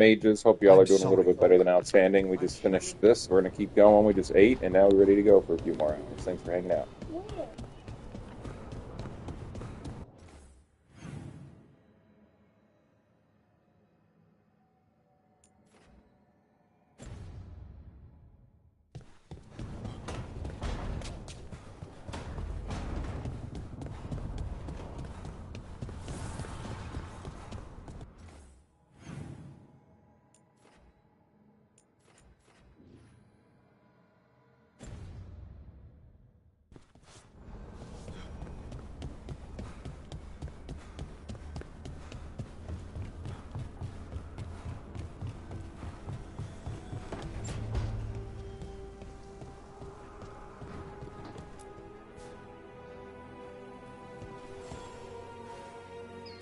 Mages, hope y'all are I'm doing a little sorry, bit better Lord. than outstanding. We just finished this. We're going to keep going. We just ate, and now we're ready to go for a few more hours. Thanks for hanging out.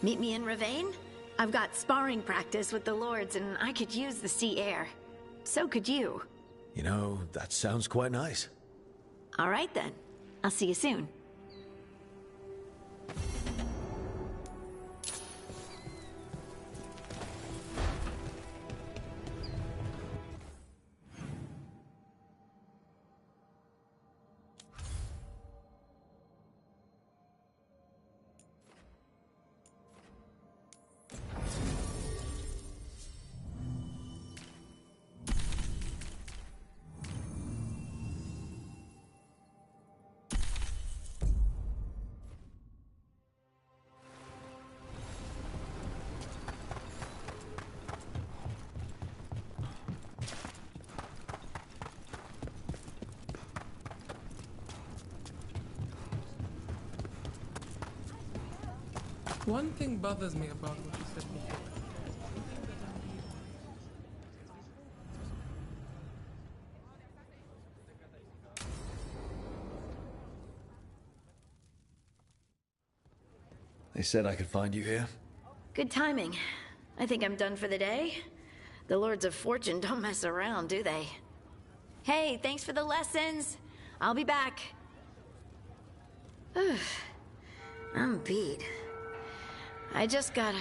Meet me in Ravane? I've got sparring practice with the lords and I could use the sea air. So could you. You know, that sounds quite nice. All right then. I'll see you soon. One thing bothers me about what you said before. They said I could find you here. Good timing. I think I'm done for the day. The Lords of Fortune don't mess around, do they? Hey, thanks for the lessons. I'll be back. I'm beat. I just gotta...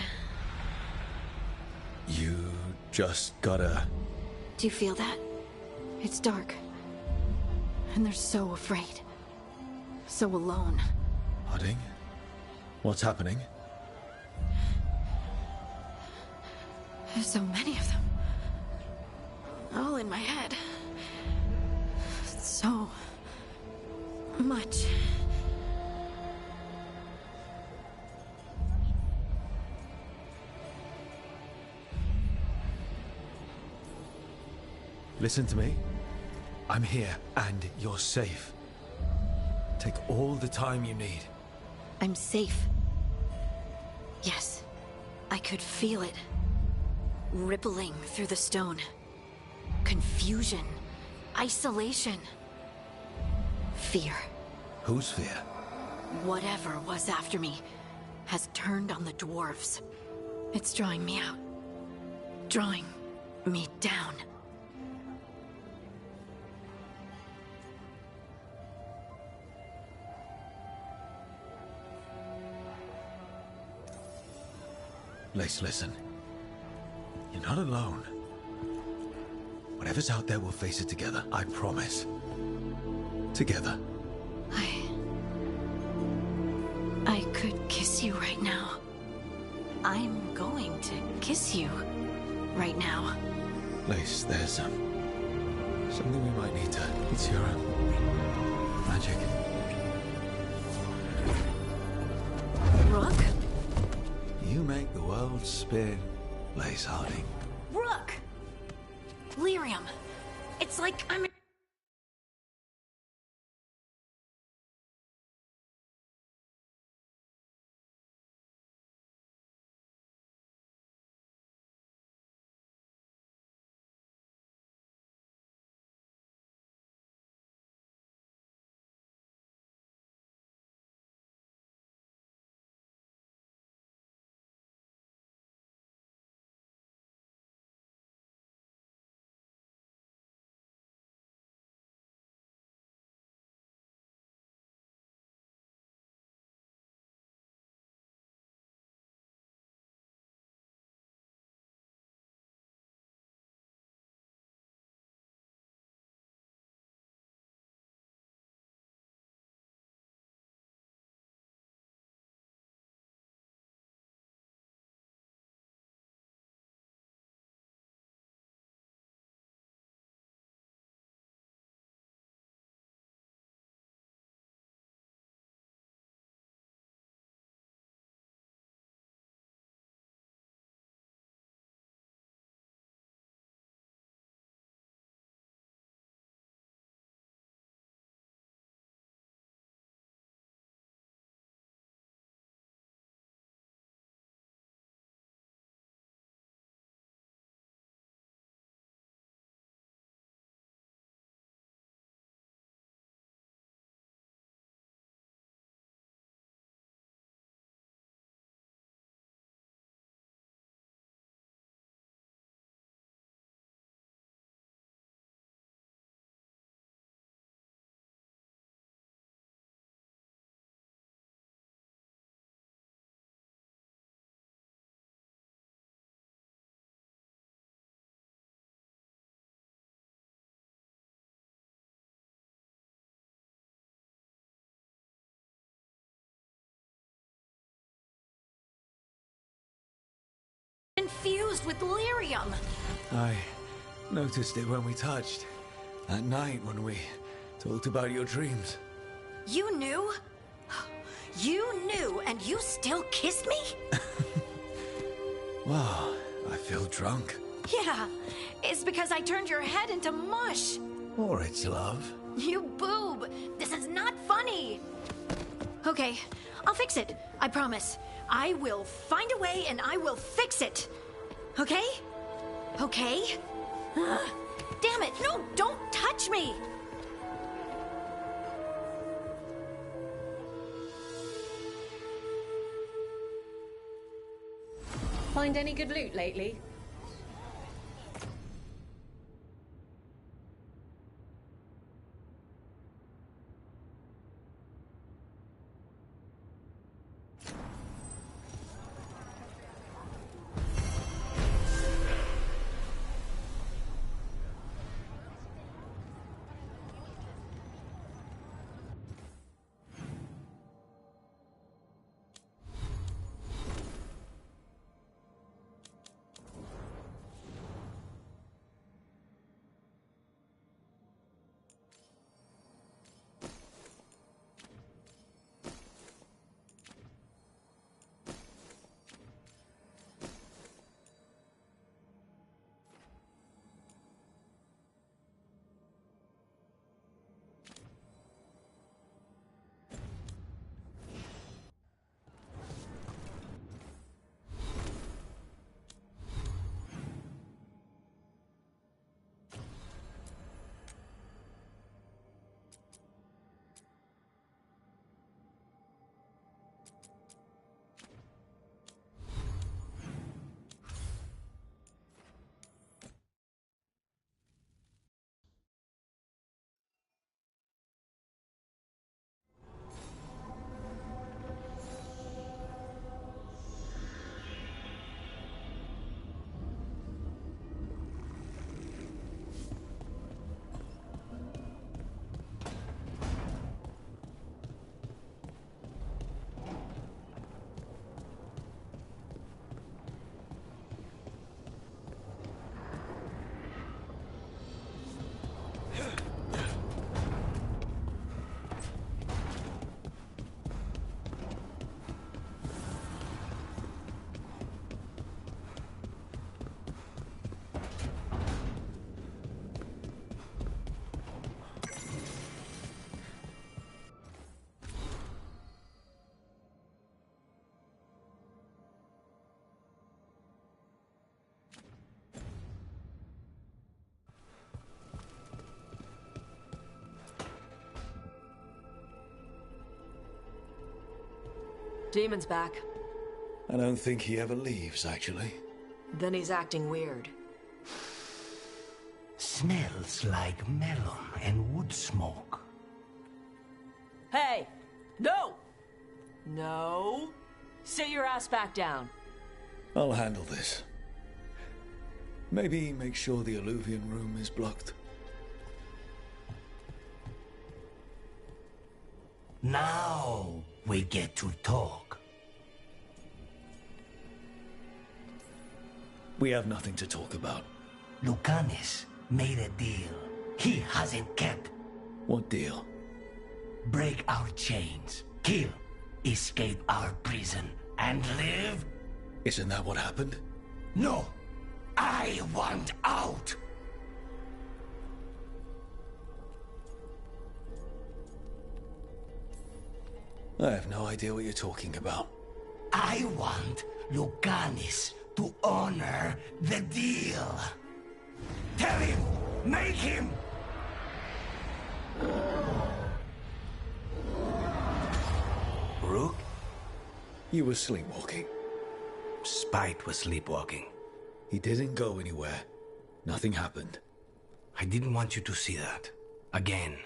You just gotta... Do you feel that? It's dark. And they're so afraid. So alone. Harding? What's happening? There's so many of them. All in my head. So... much. Listen to me. I'm here, and you're safe. Take all the time you need. I'm safe. Yes. I could feel it. Rippling through the stone. Confusion. Isolation. Fear. Whose fear? Whatever was after me has turned on the dwarves. It's drawing me out. Drawing me down. Lace, listen. You're not alone. Whatever's out there, we'll face it together. I promise. Together. I could kiss you right now. I'm going to kiss you right now. Lace, there's something we might need to... It's your magic. Rook? You make the world spin, Lace Harding. Rook! Lyrium. It's like I'm infused with lyrium. I noticed it when we touched. At night when we talked about your dreams. You knew? You knew, and you still kissed me? Wow, I feel drunk. Yeah, it's because I turned your head into mush. Or it's love. You boob! This is not funny! Okay, I'll fix it. I promise. I will find a way and I will fix it. Okay? Okay? Damn it! No, don't touch me! Find any good loot lately? Demon's back. I don't think he ever leaves, actually. Then he's acting weird. Smells like melon and wood smoke. Hey! No! No! Sit your ass back down. I'll handle this. Maybe make sure the alluvian room is blocked. Now we get to talk. We have nothing to talk about. Lucanis made a deal he hasn't kept. What deal? Break our chains, kill, escape our prison, and live? Isn't that what happened? No! I want out! I have no idea what you're talking about. I want Lucanis to honor the deal. Tell him! Make him! Rook? You were sleepwalking. Spite was sleepwalking. He didn't go anywhere. Nothing happened. I didn't want you to see that. Again.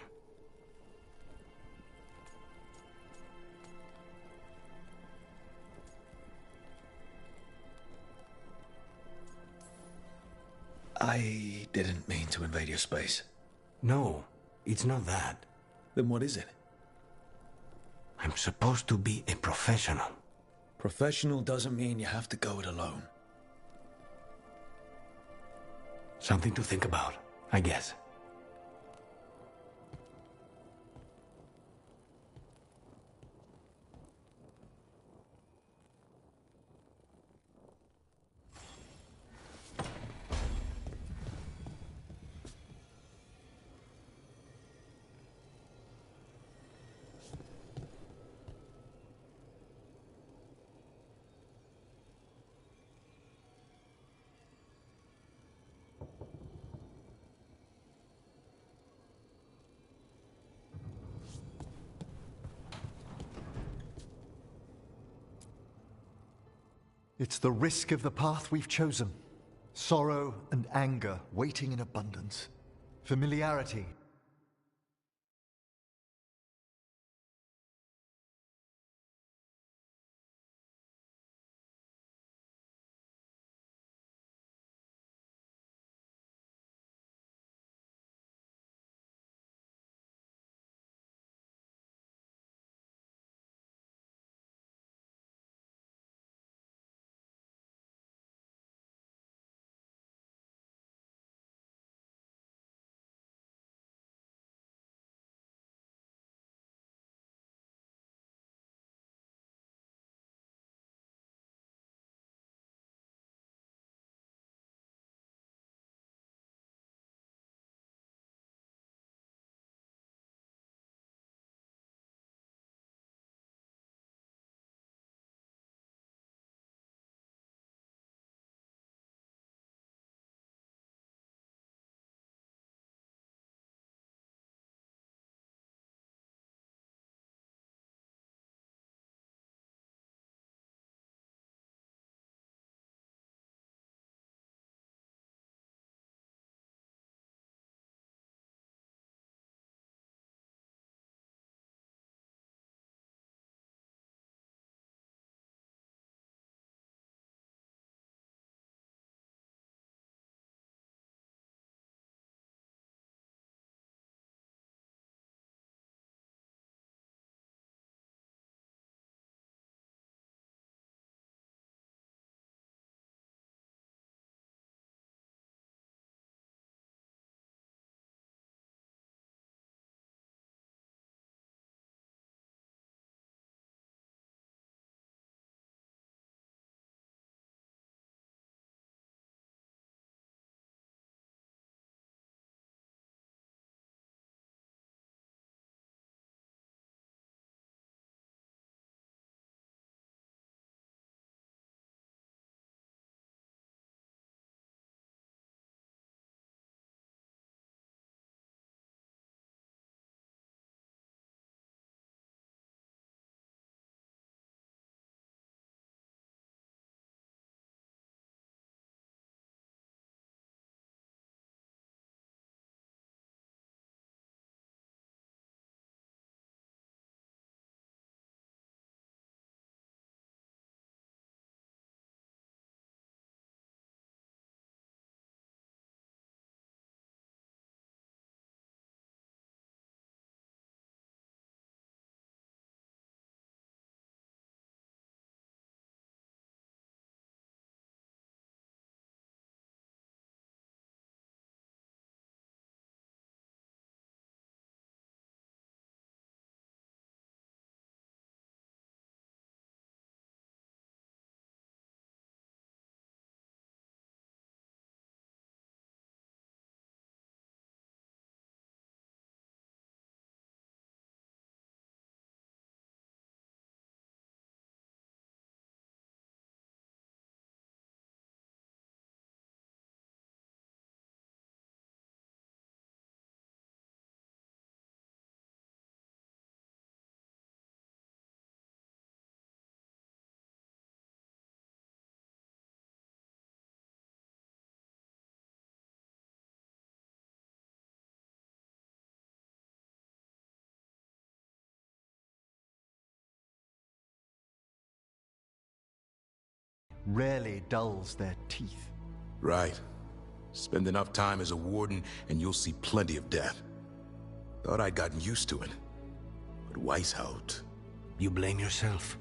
I didn't mean to invade your space. No, it's not that. Then what is it? I'm supposed to be a professional. Professional doesn't mean you have to go it alone. Something to think about, I guess. It's the risk of the path we've chosen. Sorrow and anger waiting in abundance. Familiarity. Rarely dulls their teeth. Right. Spend enough time as a warden and you'll see plenty of death. Thought I'd gotten used to it. But Weishaupt... You blame yourself.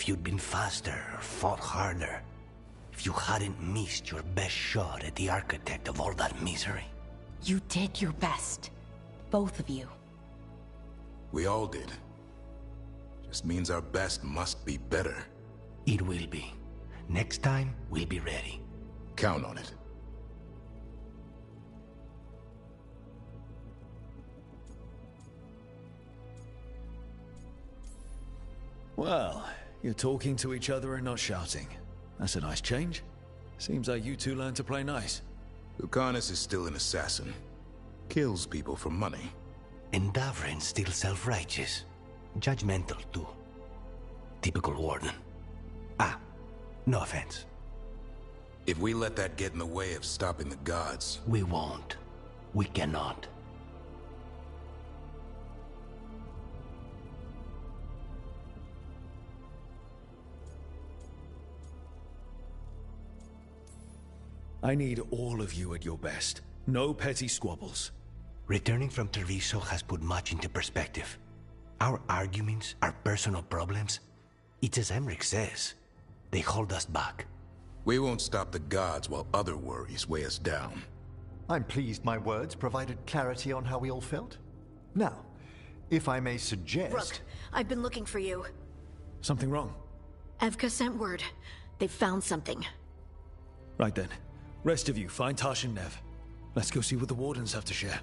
If you'd been faster or fought harder. If you hadn't missed your best shot at the architect of all that misery. You did your best. Both of you. We all did. Just means our best must be better. It will be. Next time, we'll be ready. Count on it. Well, you're talking to each other and not shouting. That's a nice change. Seems like you two learned to play nice. Lucanus is still an assassin. Kills people for money. And Davrin's still self-righteous. Judgmental, too. Typical warden. Ah, no offense. If we let that get in the way of stopping the gods... We won't. We cannot. I need all of you at your best. No petty squabbles. Returning from Treviso has put much into perspective. Our arguments, our personal problems, it's as Emmerich says. They hold us back. We won't stop the gods while other worries weigh us down. I'm pleased my words provided clarity on how we all felt. Now, if I may suggest... Rook, I've been looking for you. Something wrong? Evka sent word. They found something. Right then. Rest of you, find Tash and Nev. Let's go see what the Wardens have to share.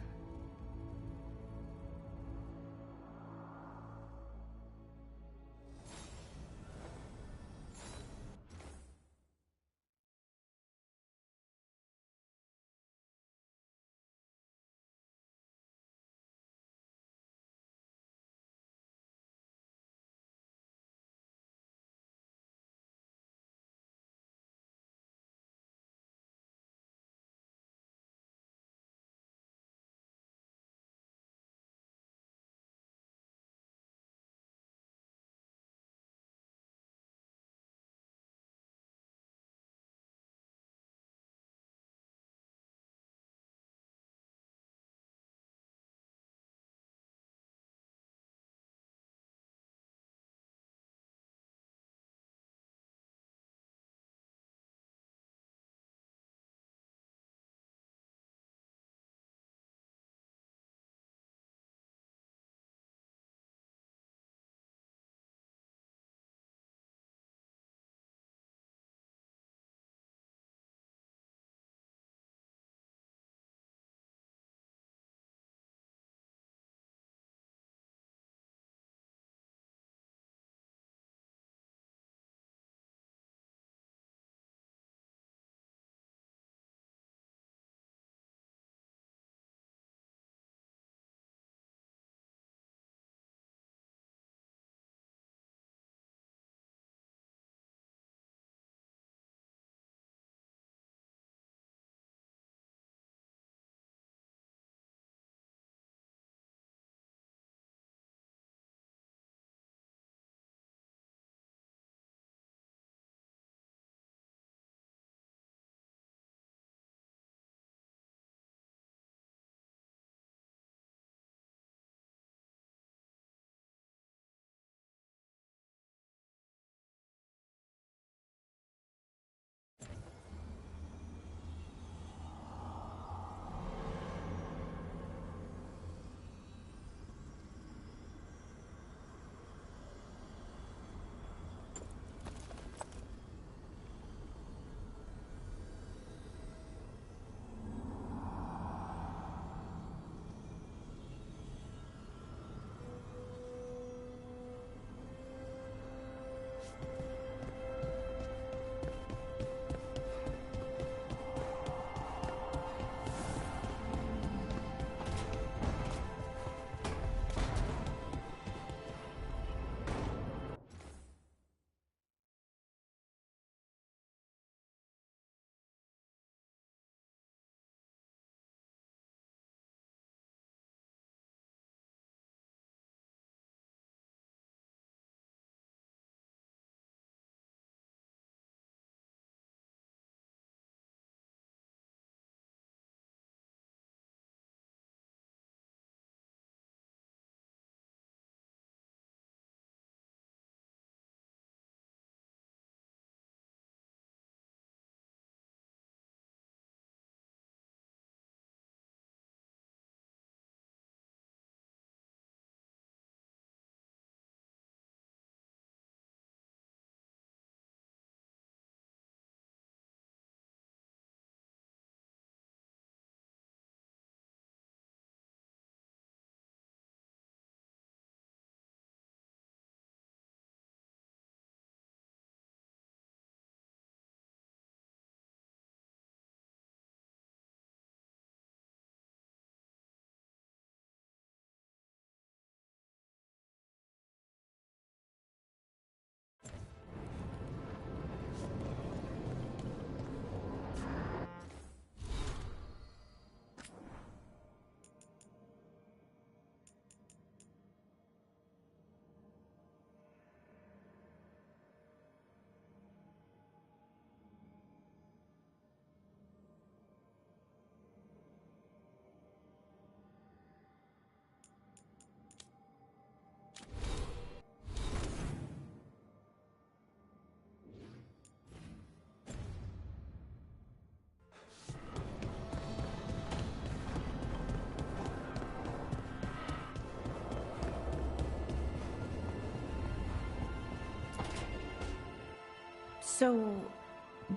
So,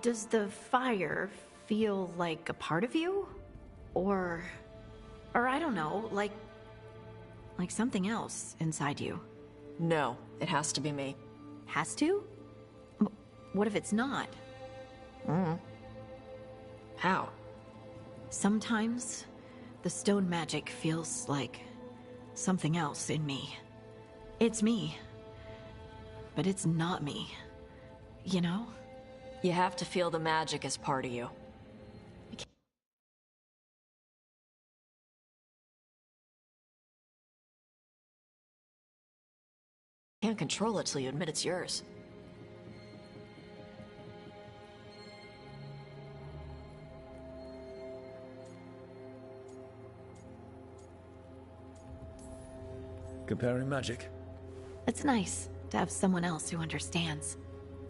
does the fire feel like a part of you? Or I don't know, like something else inside you? No, it has to be me. Has to? What if it's not? How? Sometimes the stone magic feels like something else in me. It's me, but it's not me. You know? You have to feel the magic as part of you. You can't control it till you admit it's yours. Comparing magic? It's nice to have someone else who understands.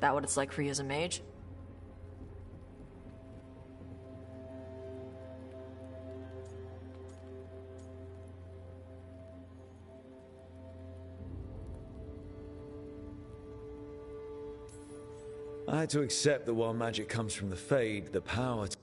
That what it's like for you as a mage? I had to accept that while magic comes from the Fade, the power to...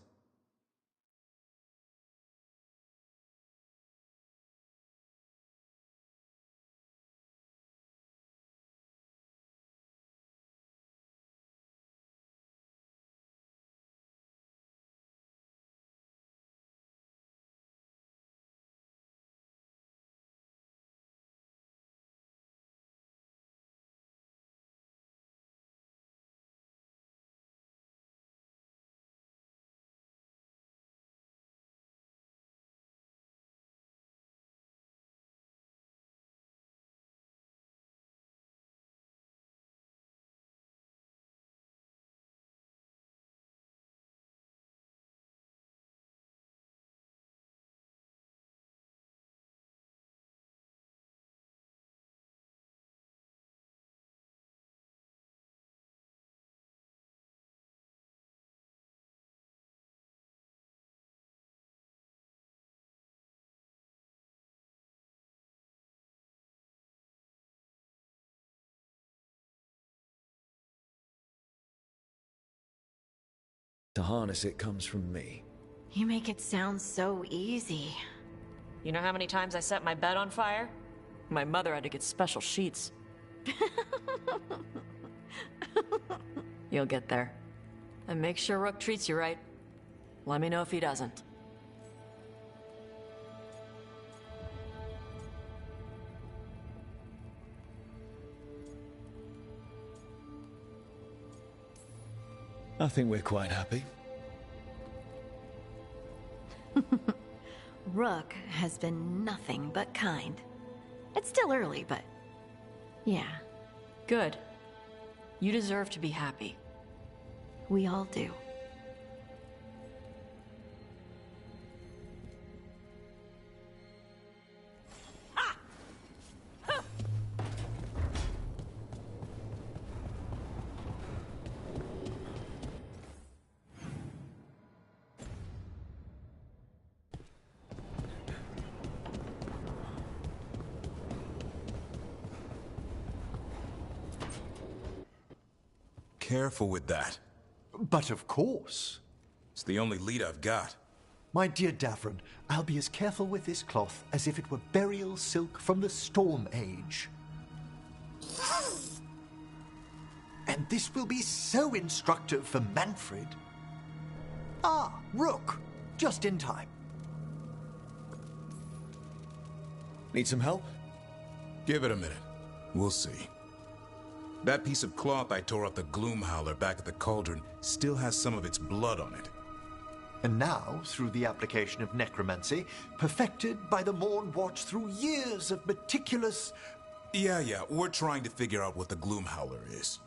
harness it comes from me. You make it sound so easy. You know how many times I set my bed on fire? My mother had to get special sheets. You'll get there. And make sure Rook treats you right. Let me know if he doesn't. I think we're quite happy. Rook has been nothing but kind. It's still early, but... yeah. Good. You deserve to be happy. We all do. Careful with that. But of course. It's the only lead I've got. My dear Davron, I'll be as careful with this cloth as if it were burial silk from the Storm Age. And this will be so instructive for Manfred. Ah, Rook, just in time. Need some help? Give it a minute. We'll see. That piece of cloth I tore off the Gloom Howler back at the Cauldron still has some of its blood on it. And now, through the application of necromancy, perfected by the Morn Watch through years of meticulous... Yeah, we're trying to figure out what the Gloom Howler is.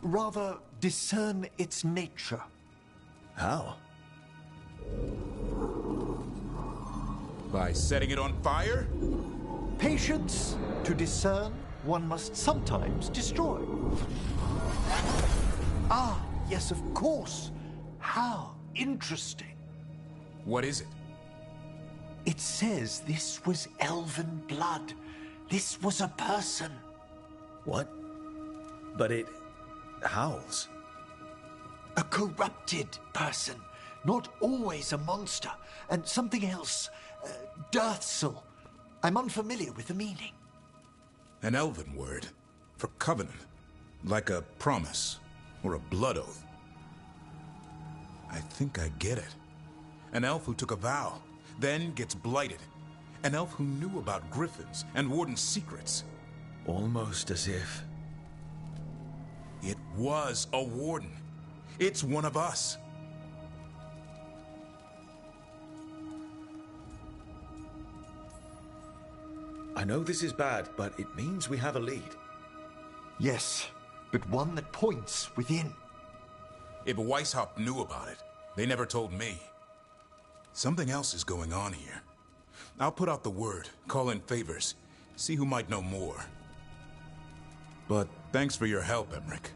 Rather, discern its nature. How? By setting it on fire? Patience. To discern, one must sometimes destroy. Ah, yes, of course. How interesting. What is it? It says this was elven blood. This was a person. What? But it howls. A corrupted person. Not always a monster. And something else. Dirthsel. I'm unfamiliar with the meaning. An elven word for covenant. Like a promise or a blood oath. I think I get it. An elf who took a vow, then gets blighted. An elf who knew about griffins and Warden's secrets. Almost as if... It was a Warden. It's one of us. I know this is bad, but it means we have a lead. Yes, but one that points within. If Weishaupt knew about it, they never told me. Something else is going on here. I'll put out the word, call in favors, see who might know more. But thanks for your help, Emmerich.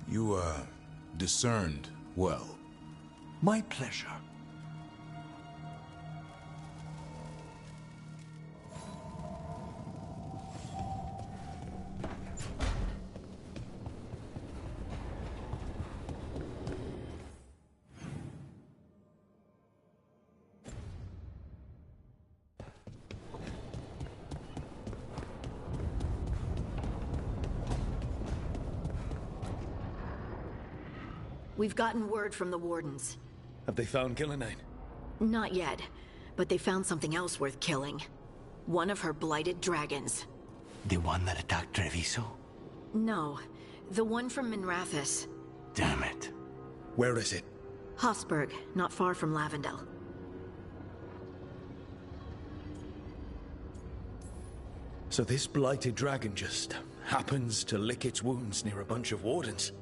You, discerned well. My pleasure. We've gotten word from the Wardens. Have they found Gillenane? Not yet, but they found something else worth killing. One of her blighted dragons. The one that attacked Treviso? No, the one from Minrathous. Damn it. Where is it? Hofsburg, not far from Lavendel. So this blighted dragon just happens to lick its wounds near a bunch of Wardens.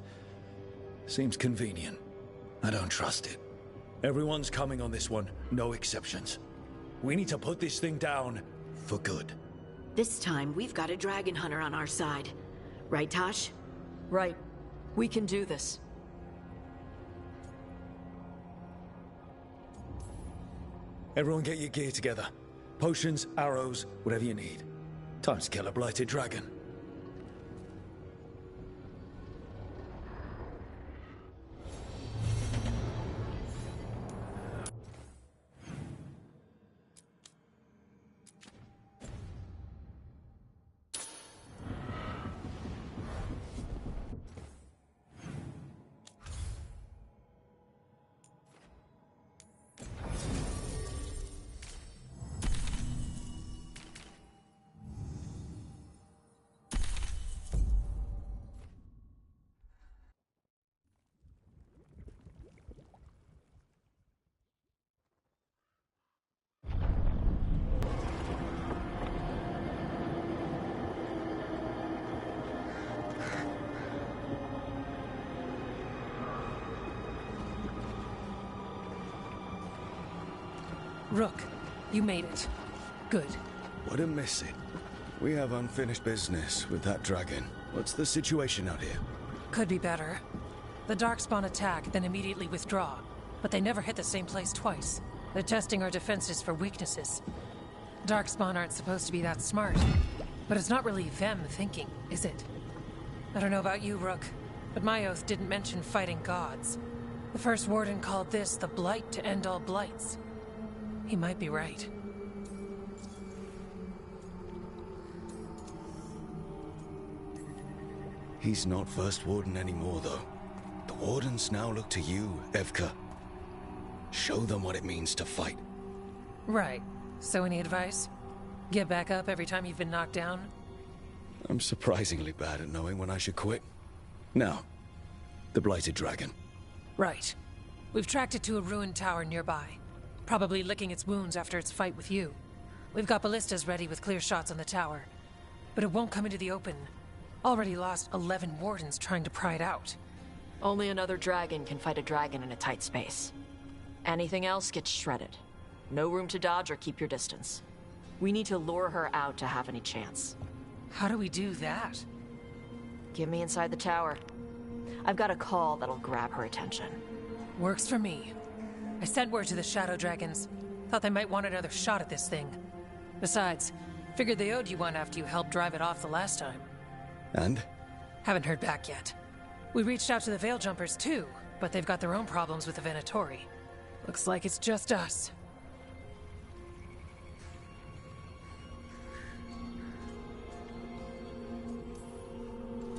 Seems convenient. I don't trust it. Everyone's coming on this one, no exceptions. We need to put this thing down for good. This time, we've got a dragon hunter on our side. Right, Tosh? Right. We can do this. Everyone get your gear together. Potions, arrows, whatever you need. Time to kill a blighted dragon. Rook, you made it. Good. What a miss it. We have unfinished business with that dragon. What's the situation out here? Could be better. The Darkspawn attack, then immediately withdraw. But they never hit the same place twice. They're testing our defenses for weaknesses. Darkspawn aren't supposed to be that smart. But it's not really them thinking, is it? I don't know about you, Rook, but my oath didn't mention fighting gods. The first warden called this the blight to end all blights. He might be right. He's not First Warden anymore, though. The Wardens now look to you, Evka. Show them what it means to fight. Right. So any advice? Get back up every time you've been knocked down? I'm surprisingly bad at knowing when I should quit. Now, the Blighted Dragon. Right. We've tracked it to a ruined tower nearby. Probably licking its wounds after its fight with you. We've got ballistas ready with clear shots on the tower. But it won't come into the open. Already lost 11 wardens trying to pry it out. Only another dragon can fight a dragon in a tight space. Anything else gets shredded. No room to dodge or keep your distance. We need to lure her out to have any chance. How do we do that? Get me inside the tower. I've got a call that'll grab her attention. Works for me. I sent word to the Shadow Dragons. Thought they might want another shot at this thing. Besides, figured they owed you one after you helped drive it off the last time. And? Haven't heard back yet. We reached out to the Veil Jumpers too, but they've got their own problems with the Venatori. Looks like it's just us.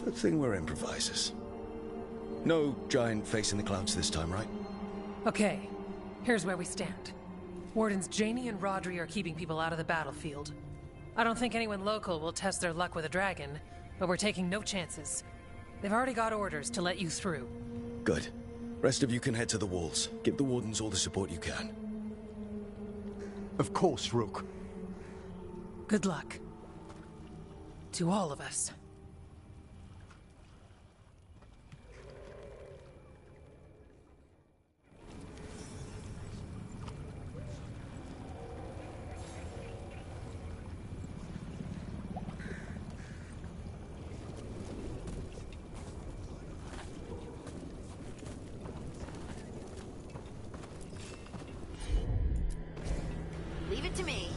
Good thing we're improvisers. No giant face in the clouds this time, right? Okay, here's where we stand. Wardens Janie and Rodri are keeping people out of the battlefield. I don't think anyone local will test their luck with a dragon, but we're taking no chances. They've already got orders to let you through. Good. Rest of you can head to the walls. Give the Wardens all the support you can. Of course, Rook. Good luck. To all of us. Leave it to me.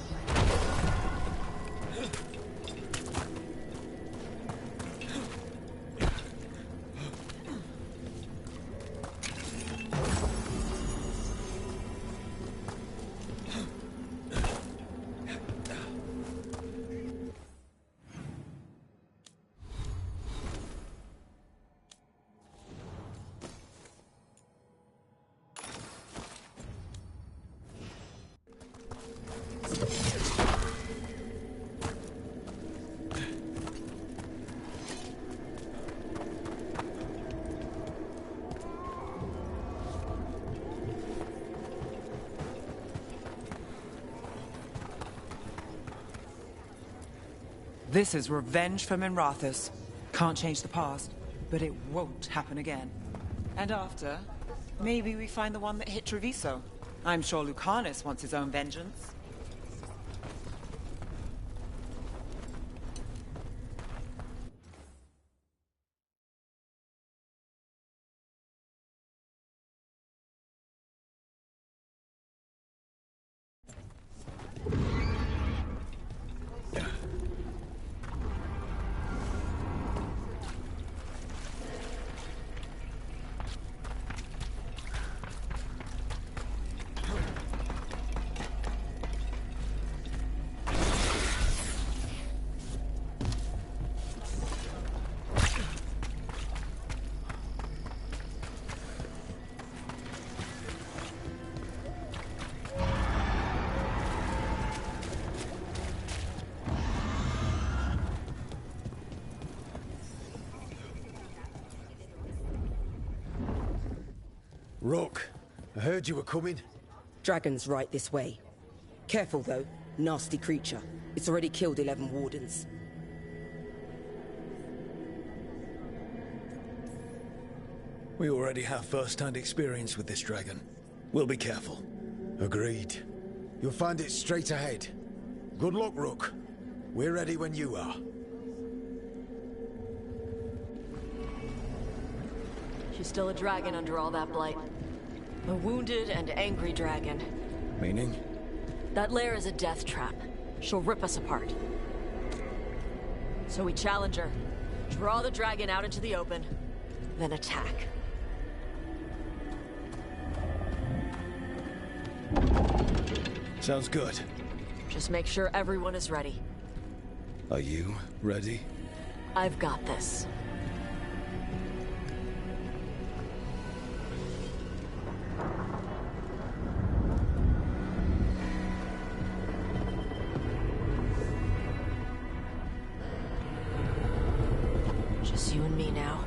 This is revenge for Minrathous. Can't change the past, but it won't happen again. And after, maybe we find the one that hit Treviso. I'm sure Lucanus wants his own vengeance. Rook, I heard you were coming. Dragon's right this way. Careful though, nasty creature. It's already killed 11 wardens. We already have first-hand experience with this dragon. We'll be careful. Agreed. You'll find it straight ahead. Good luck, Rook. We're ready when you are. She's still a dragon under all that blight. A wounded and angry dragon. Meaning? That lair is a death trap. She'll rip us apart. So we challenge her, draw the dragon out into the open, then attack. Sounds good. Just make sure everyone is ready. Are you ready? I've got this. Just you and me now.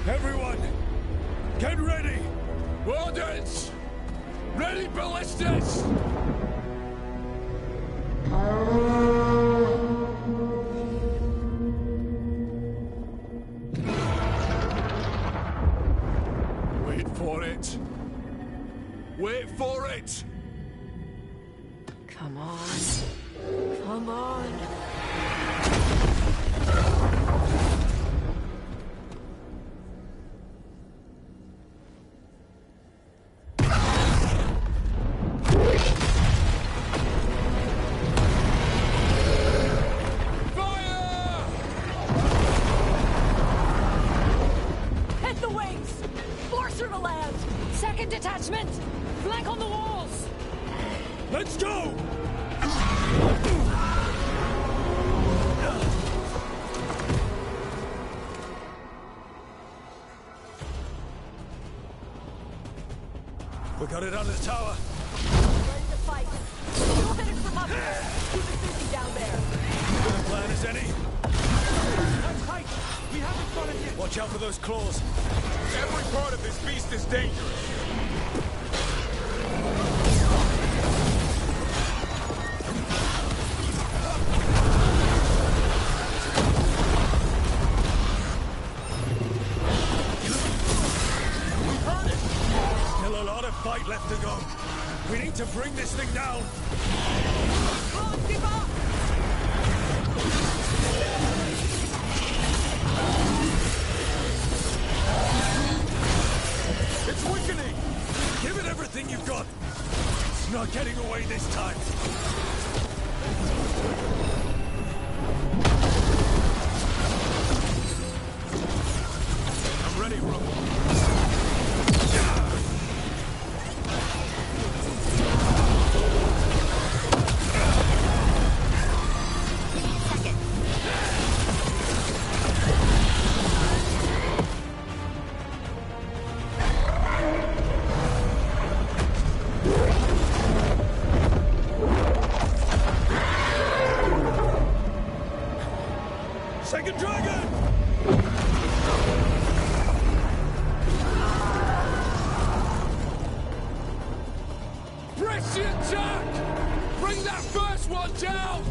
Everyone, get ready! Wardens! Ready ballistas! Wait for it! Wait for it! Come on. Come on. tower. Ready to fight. We'll hit it from up here. Keep it busy down there. Good plan as any. That's tight. We haven't spotted yet. Watch out for those claws. Every part of this beast is dangerous. Still a lot of fight left to go. We need to bring this thing down. Come on, keep up! It's weakening! Give it everything you've got. It's not getting away this time. I'm ready, Rook. Second dragon! Press the attack! Bring that first one down!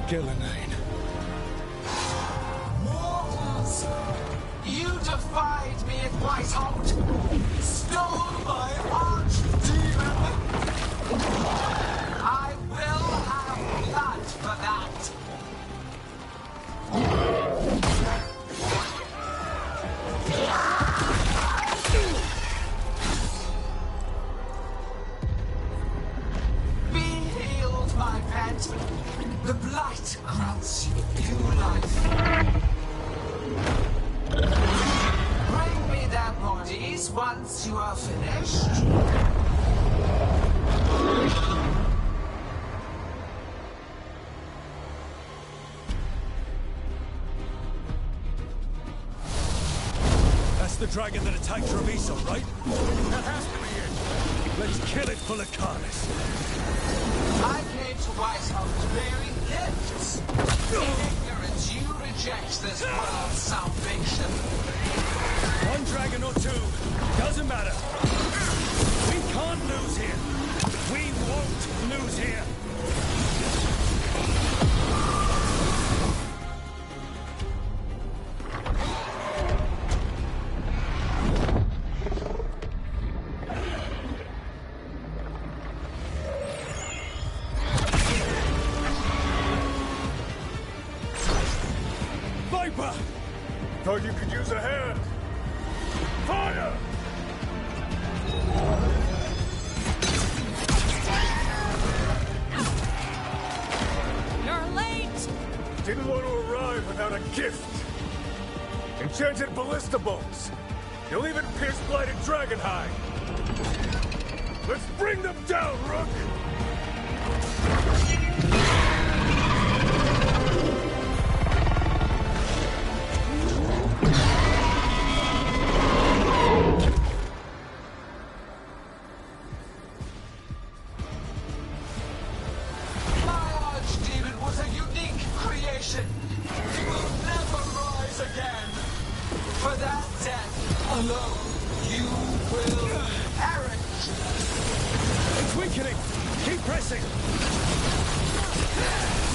Gillenane. Mortals! You defied me at Whitehall! Stole my archdemon! I will have blood for that! Be healed, my pet! The blight grants you new life. Bring me their bodies once you are finished. That's the dragon that attacked Treviso, right? That has to be it. Let's kill it full of carnage. I came to Whitehall to bury gifts. In ignorance, you reject this world's salvation. One dragon or two, doesn't matter. We can't lose here. We won't lose here. Viper! Thought you could use a hand. Fire! You're late! Didn't want to arrive without a gift. Enchanted ballista bolts. You'll even pierce blighted dragonhide. Let's bring them down, Rook! My archdemon was a unique creation. He will never rise again. For that death alone, you will perish. It's weakening. Keep pressing.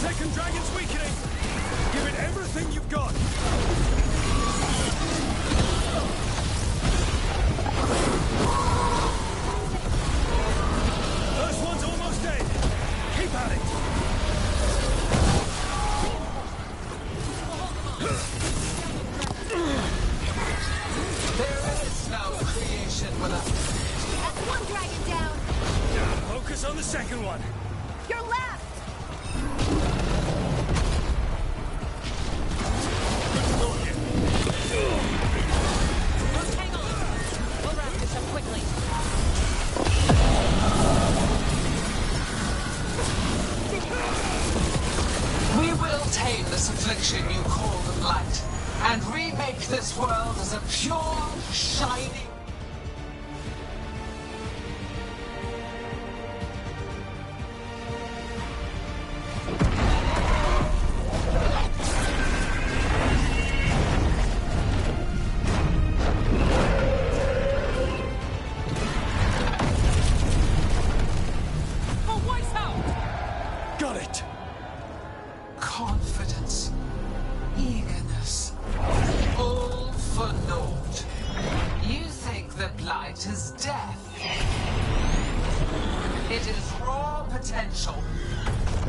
Second dragon's weakening. Give it everything you've got. First one's almost dead. Keep at it. There is no creation with us. That's one dragon down. Focus on the second one. Your left. Okay, creation you call the Blight, and remake this world as a pure, shining... Confidence, eagerness, all for naught. You think the Blight is death. It is raw potential,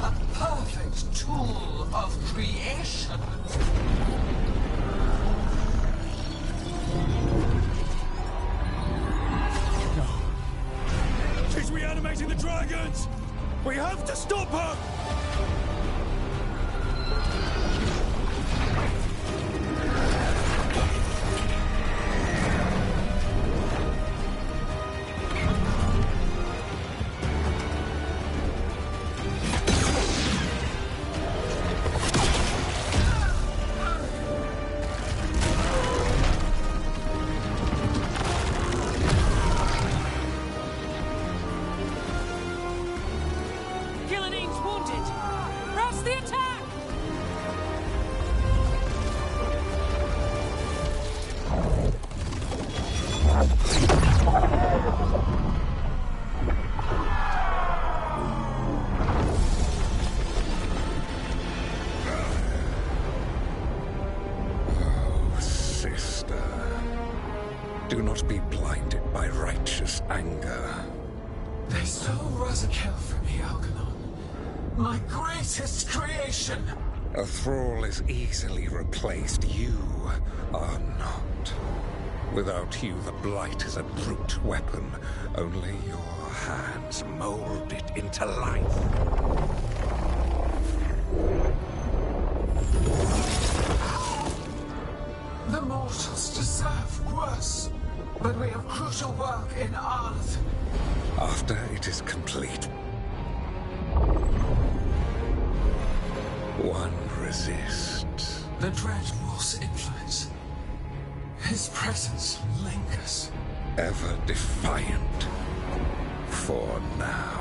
a perfect tool of creation. No. She's reanimating the dragons! We have to stop her! Do not be blinded by righteous anger. They stole Razakel from me, Algernon. My greatest creation! A thrall is easily replaced. You are not. Without you, the Blight is a brute weapon. Only your hands mold it into life. The mortals deserve worse. But we have crucial work in Arth. After it is complete, one resists. The Dreadwolf's influence. His presence lingers. Ever defiant. For now.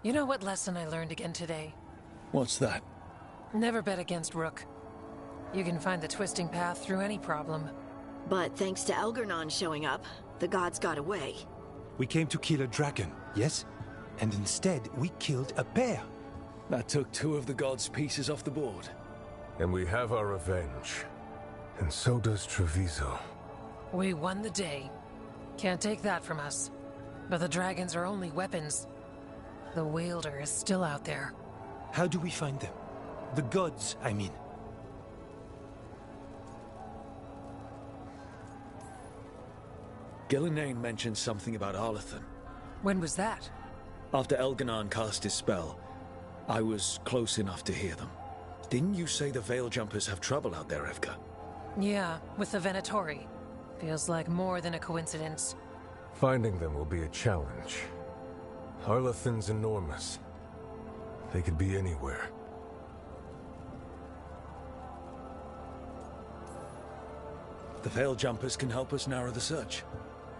You know what lesson I learned again today? What's that? Never bet against Rook. You can find the twisting path through any problem. But thanks to Algernon showing up, the gods got away. We came to kill a dragon, yes? And instead, we killed a bear. That took 2 of the gods' pieces off the board. And we have our revenge. And so does Treviso. We won the day. Can't take that from us. But the dragons are only weapons. The Wielder is still out there. How do we find them? The gods, I mean. Gillenane mentioned something about Arlathan. When was that? After Elganon cast his spell, I was close enough to hear them. Didn't you say the Veil Jumpers have trouble out there, Evka? Yeah, with the Venatori. Feels like more than a coincidence. Finding them will be a challenge. Arlathan's enormous. They could be anywhere. The Veil Jumpers can help us narrow the search.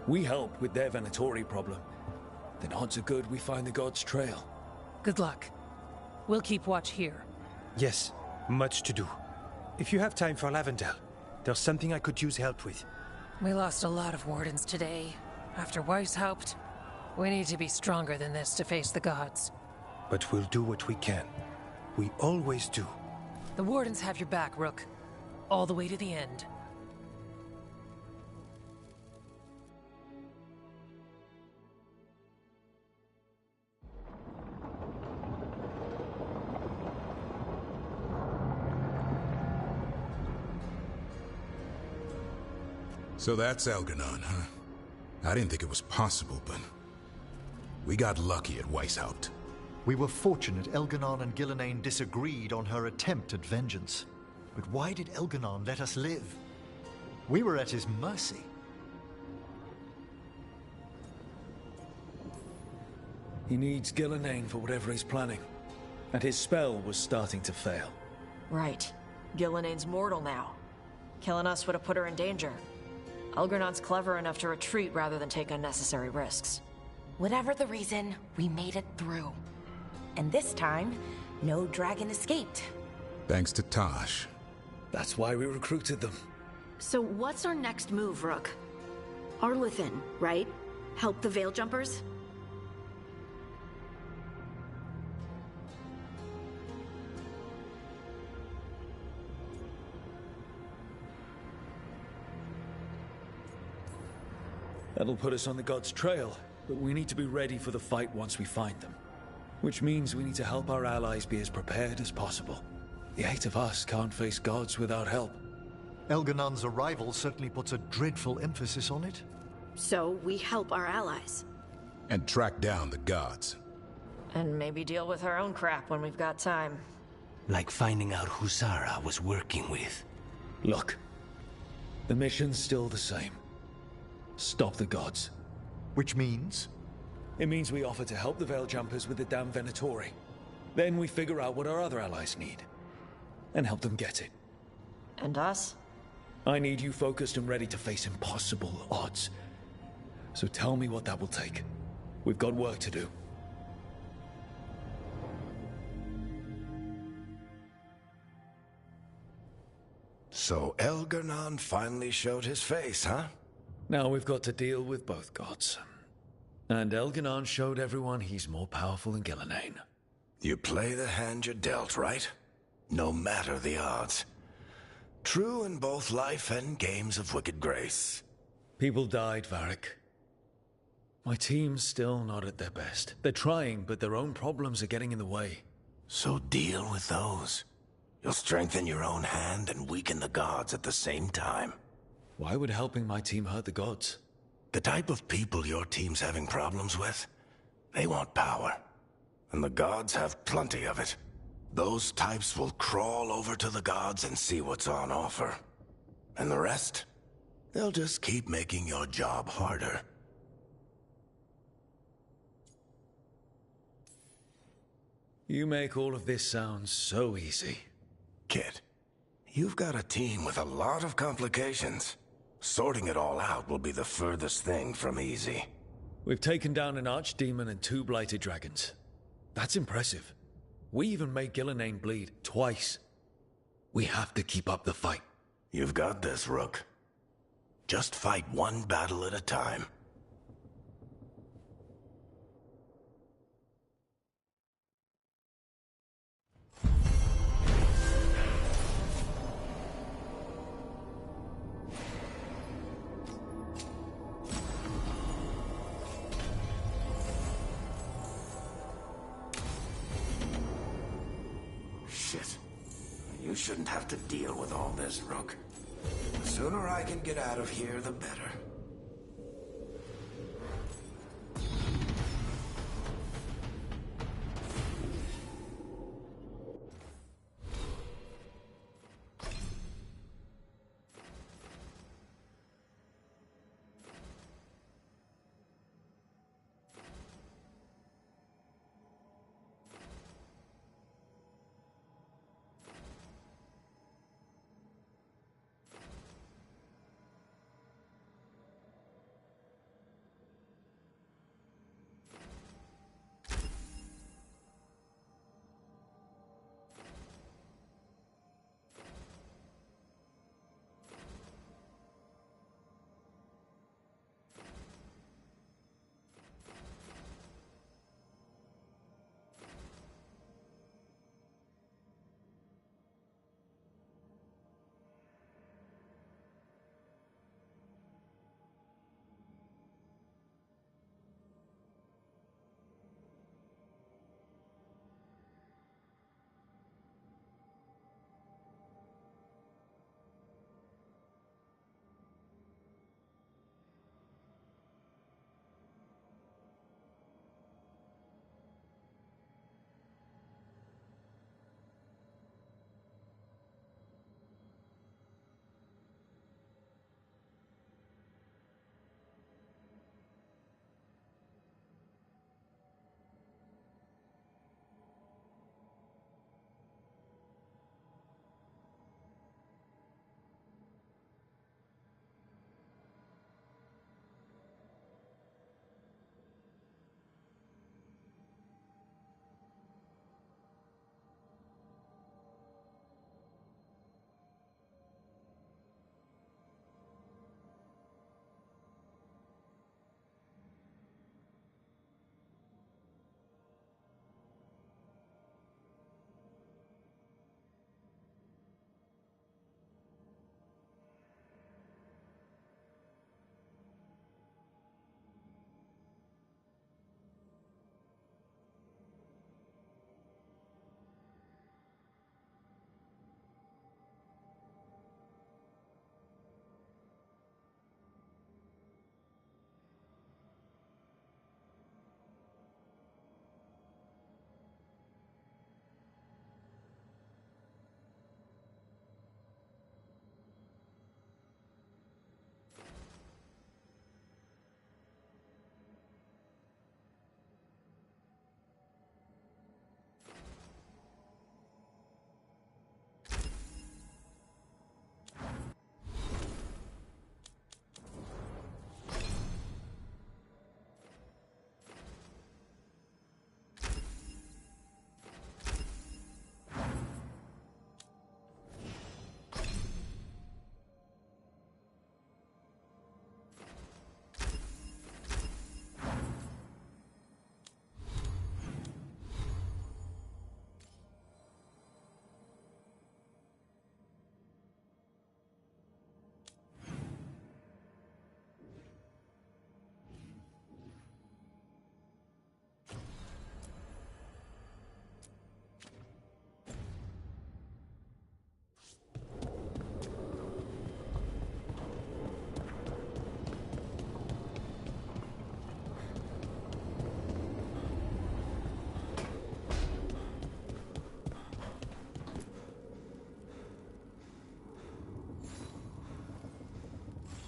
We help with their Venatori problem. Then odds are good we find the God's trail. Good luck. We'll keep watch here. Yes, much to do. If you have time for Lavendel, there's something I could use help with. We lost a lot of Wardens today. After Weishaupt, we need to be stronger than this to face the gods. But we'll do what we can. We always do. The Wardens have your back, Rook. All the way to the end. So that's Algernon, huh? I didn't think it was possible, but we got lucky at Weishaupt. We were fortunate Elganon and Gillenane disagreed on her attempt at vengeance. But why did Elganon let us live? We were at his mercy. He needs Gillenane for whatever he's planning. And his spell was starting to fail. Right. Gillenane's mortal now. Killing us would have put her in danger. Elgernon's clever enough to retreat rather than take unnecessary risks. Whatever the reason, we made it through. And this time, no dragon escaped. Thanks to Tosh. That's why we recruited them. So what's our next move, Rook? Arlithin, right? Help the Veil Jumpers? That'll put us on the gods' trail, but we need to be ready for the fight once we find them. Which means we need to help our allies be as prepared as possible. The 8 of us can't face gods without help. Elganon's arrival certainly puts a dreadful emphasis on it. So we help our allies. And track down the gods. And maybe deal with our own crap when we've got time. Like finding out who Zara was working with. Look, the mission's still the same. Stop the gods. Which means? It means we offer to help the Veil Jumpers with the damn Venatori. Then we figure out what our other allies need. And help them get it. And us? I need you focused and ready to face impossible odds. So tell me what that will take. We've got work to do. So Elgarnon finally showed his face, huh? Now we've got to deal with both gods. And Elganon showed everyone he's more powerful than Gillenane. You play the hand you're dealt, right? No matter the odds. True in both life and games of wicked grace. People died, Varric. My team's still not at their best. They're trying, but their own problems are getting in the way. So deal with those. You'll strengthen your own hand and weaken the gods at the same time. Why would helping my team hurt the gods? The type of people your team's having problems with, they want power. And the gods have plenty of it. Those types will crawl over to the gods and see what's on offer. And the rest? They'll just keep making your job harder. You make all of this sound so easy. Kid, you've got a team with a lot of complications. Sorting it all out will be the furthest thing from easy. We've taken down an archdemon and 2 blighted dragons. That's impressive. We even made Gillenane bleed twice. We have to keep up the fight. You've got this, Rook. Just fight one battle at a time. Shit. You shouldn't have to deal with all this, Rook. The sooner I can get out of here, the better.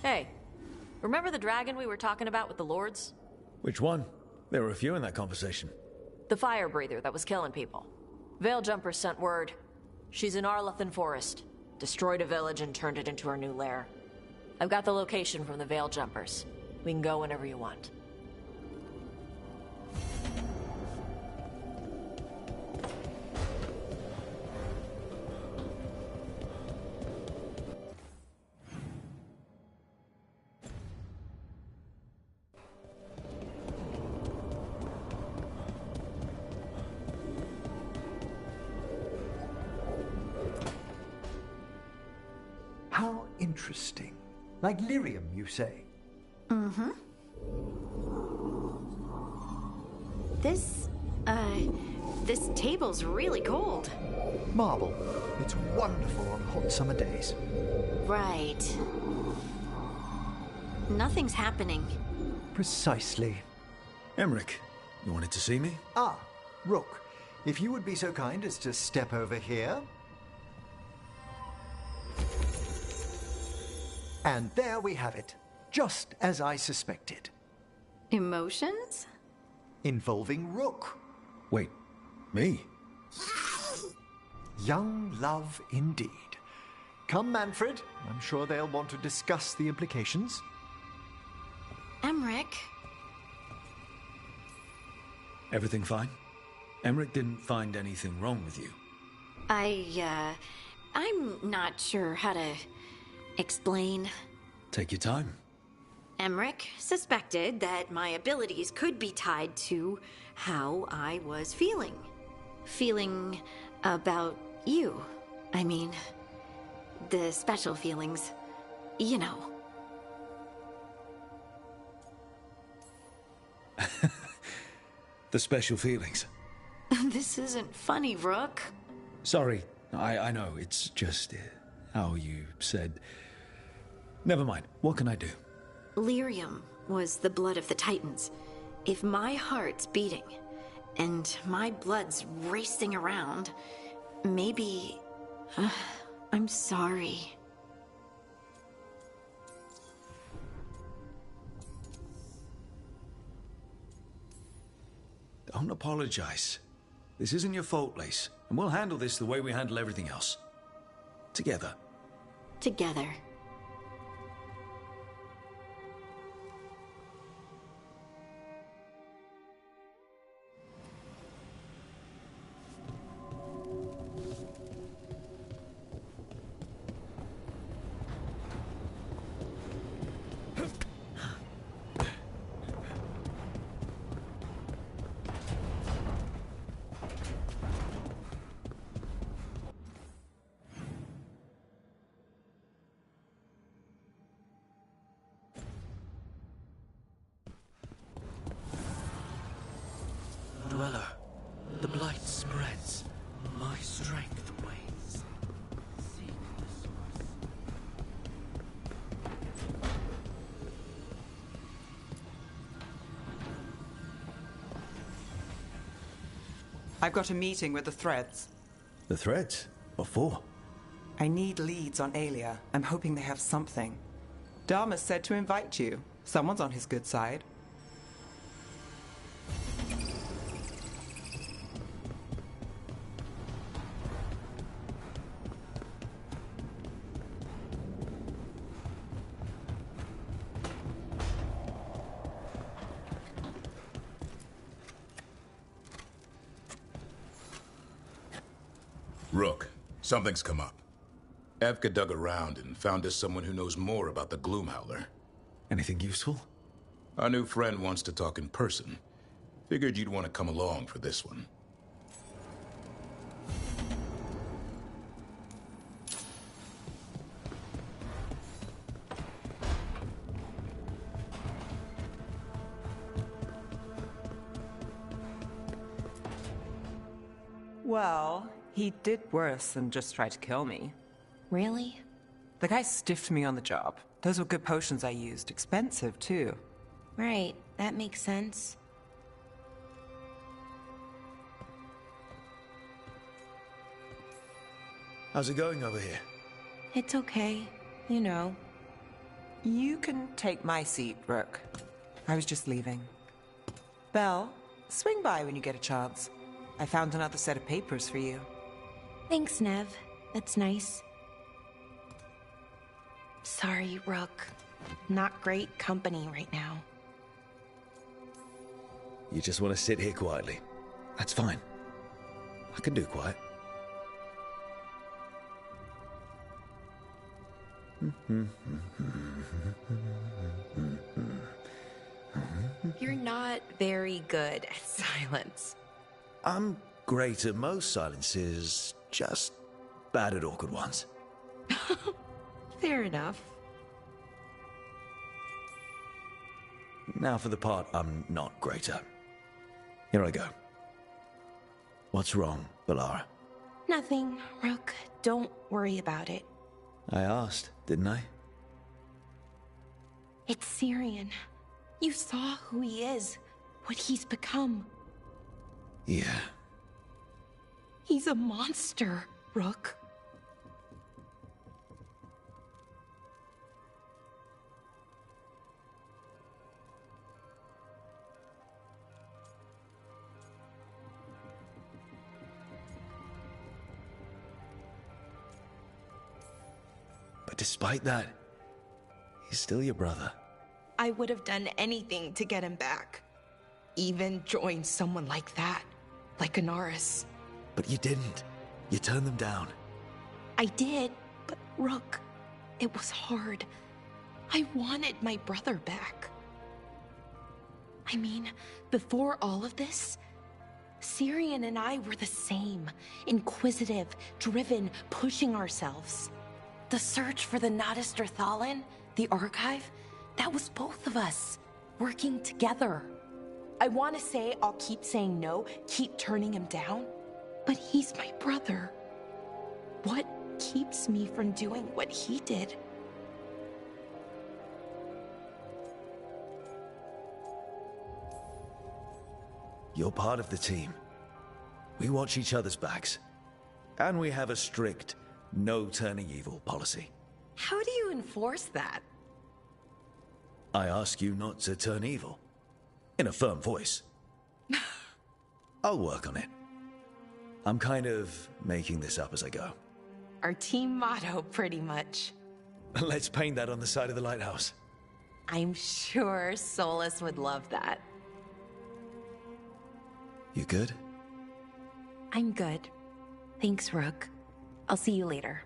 Hey, remember the dragon we were talking about with the lords? Which one? There were a few in that conversation. The fire breather that was killing people. Veiljumpers sent word. She's in Arlathan Forest. Destroyed a village and turned it into her new lair. I've got the location from the Veiljumpers. We can go whenever you want. How interesting. Like lyrium, you say? Mm-hmm. This table's really cold. Marble. It's wonderful on hot summer days. Right. Nothing's happening. Precisely. Emmerich, you wanted to see me? Ah, Rook. If you would be so kind as to step over here. And there we have it. Just as I suspected. Emotions? Involving Rook. Wait, me? Young love indeed. Come, Manfred. I'm sure they'll want to discuss the implications. Emmerich? Everything fine? Emmerich didn't find anything wrong with you. I'm not sure how to explain. Take your time. Emmerich suspected that my abilities could be tied to how I was feeling. Feeling about you. I mean, the special feelings. You know. The special feelings. This isn't funny, Rook. Sorry, I know, it's just how you said. Never mind, what can I do? Lyrium was the blood of the Titans. If my heart's beating, and my blood's racing around, maybe... I'm sorry. Don't apologize. This isn't your fault, Lace, and we'll handle this the way we handle everything else. Together. Together. Dweller, the blight spreads. My strength wanes. Seek the source. I've got a meeting with the Threads. The Threads? What for? I need leads on Aelia. I'm hoping they have something. Dharma said to invite you. Someone's on his good side. Rook, something's come up. Evka dug around and found us someone who knows more about the Gloomhowler. Anything useful? Our new friend wants to talk in person. Figured you'd want to come along for this one. Well, he did worse than just try to kill me. Really? The guy stiffed me on the job. Those were good potions I used. Expensive, too. Right, that makes sense. How's it going over here? It's okay, you know. You can take my seat, Rook. I was just leaving. Belle, swing by when you get a chance. I found another set of papers for you. Thanks, Nev. That's nice. Sorry, Rook. Not great company right now. You just want to sit here quietly. That's fine. I can do quiet. You're not very good at silence. I'm great at most silences, just bad at awkward ones. Fair enough. Now for the part I'm not great at. Here I go. What's wrong, Balara? Nothing, Rook. Don't worry about it. I asked, didn't I? It's Syrian. You saw who he is, what he's become. Yeah. He's a monster, Rook. But despite that, he's still your brother. I would have done anything to get him back. Even join someone like that, like Anaris. But you didn't. You turned them down. I did, but Rook, it was hard. I wanted my brother back. I mean, before all of this, Syrian and I were the same. Inquisitive, driven, pushing ourselves. The search for the Nadister Thalin, the archive, that was both of us, working together. I want to say I'll keep saying no, keep turning him down, but he's my brother. What keeps me from doing what he did? You're part of the team. We watch each other's backs. And we have a strict no turning evil policy. How do you enforce that? I ask you not to turn evil. In a firm voice. I'll work on it. I'm kind of making this up as I go. Our team motto, pretty much. Let's paint that on the side of the lighthouse. I'm sure Solus would love that. You good? I'm good. Thanks, Rook. I'll see you later.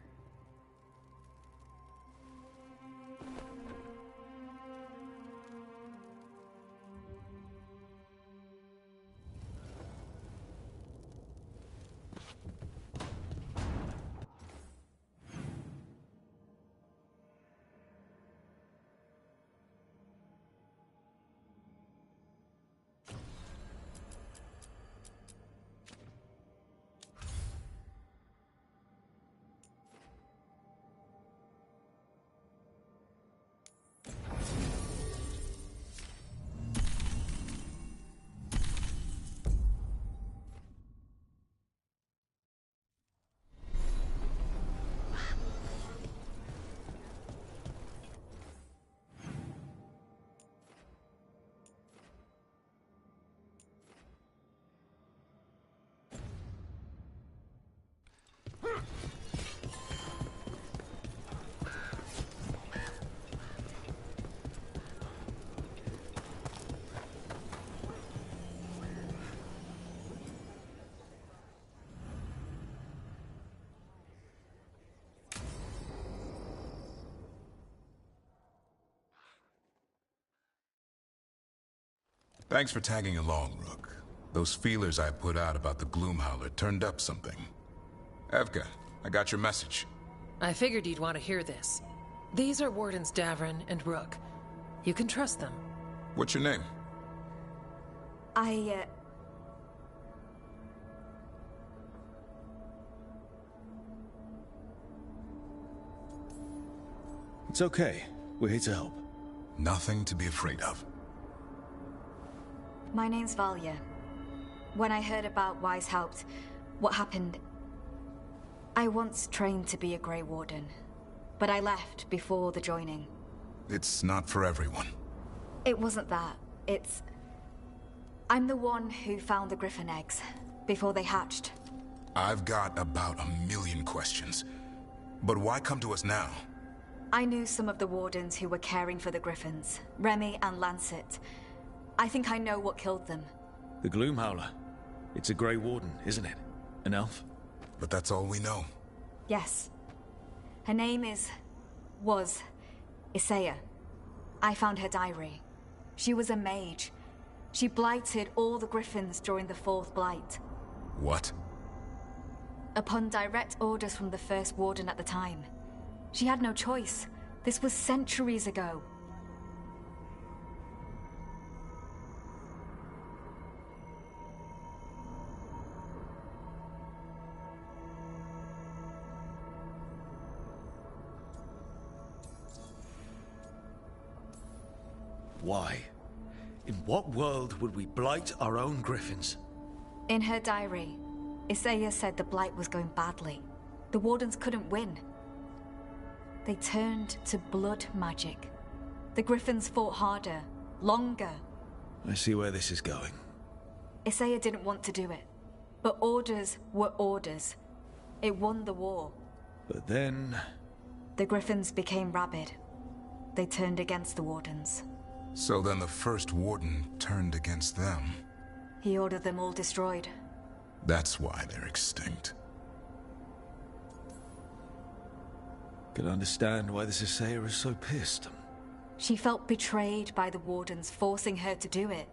Thanks for tagging along, Rook. Those feelers I put out about the Gloomhowler turned up something. Evka, I got your message. I figured you'd want to hear this. These are Wardens Davrin and Rook. You can trust them. What's your name? It's okay. We're here to help. Nothing to be afraid of. My name's Valia. When I heard about Weishaupt, what happened... I once trained to be a Grey Warden, but I left before the joining. It's not for everyone. It wasn't that. I'm the one who found the griffin eggs before they hatched. I've got about 1,000,000 questions. But why come to us now? I knew some of the wardens who were caring for the griffins, Remy and Lancet. I think I know what killed them. The Gloomhowler. It's a Grey Warden, isn't it? An elf? But that's all we know. Yes. Her name was Isaiah. I found her diary. She was a mage. She blighted all the griffins during the Fourth Blight. What? Upon direct orders from the first warden at the time. She had no choice. This was centuries ago. Why? In what world would we blight our own griffins? In her diary, Isaiah said the blight was going badly. The wardens couldn't win. They turned to blood magic. The griffins fought harder, longer. I see where this is going. Isaiah didn't want to do it. But orders were orders. It won the war. But then... The griffins became rabid. They turned against the wardens. So then the first warden turned against them. He ordered them all destroyed. That's why they're extinct. Can understand why this Isaiah is so pissed. She felt betrayed by the wardens, forcing her to do it.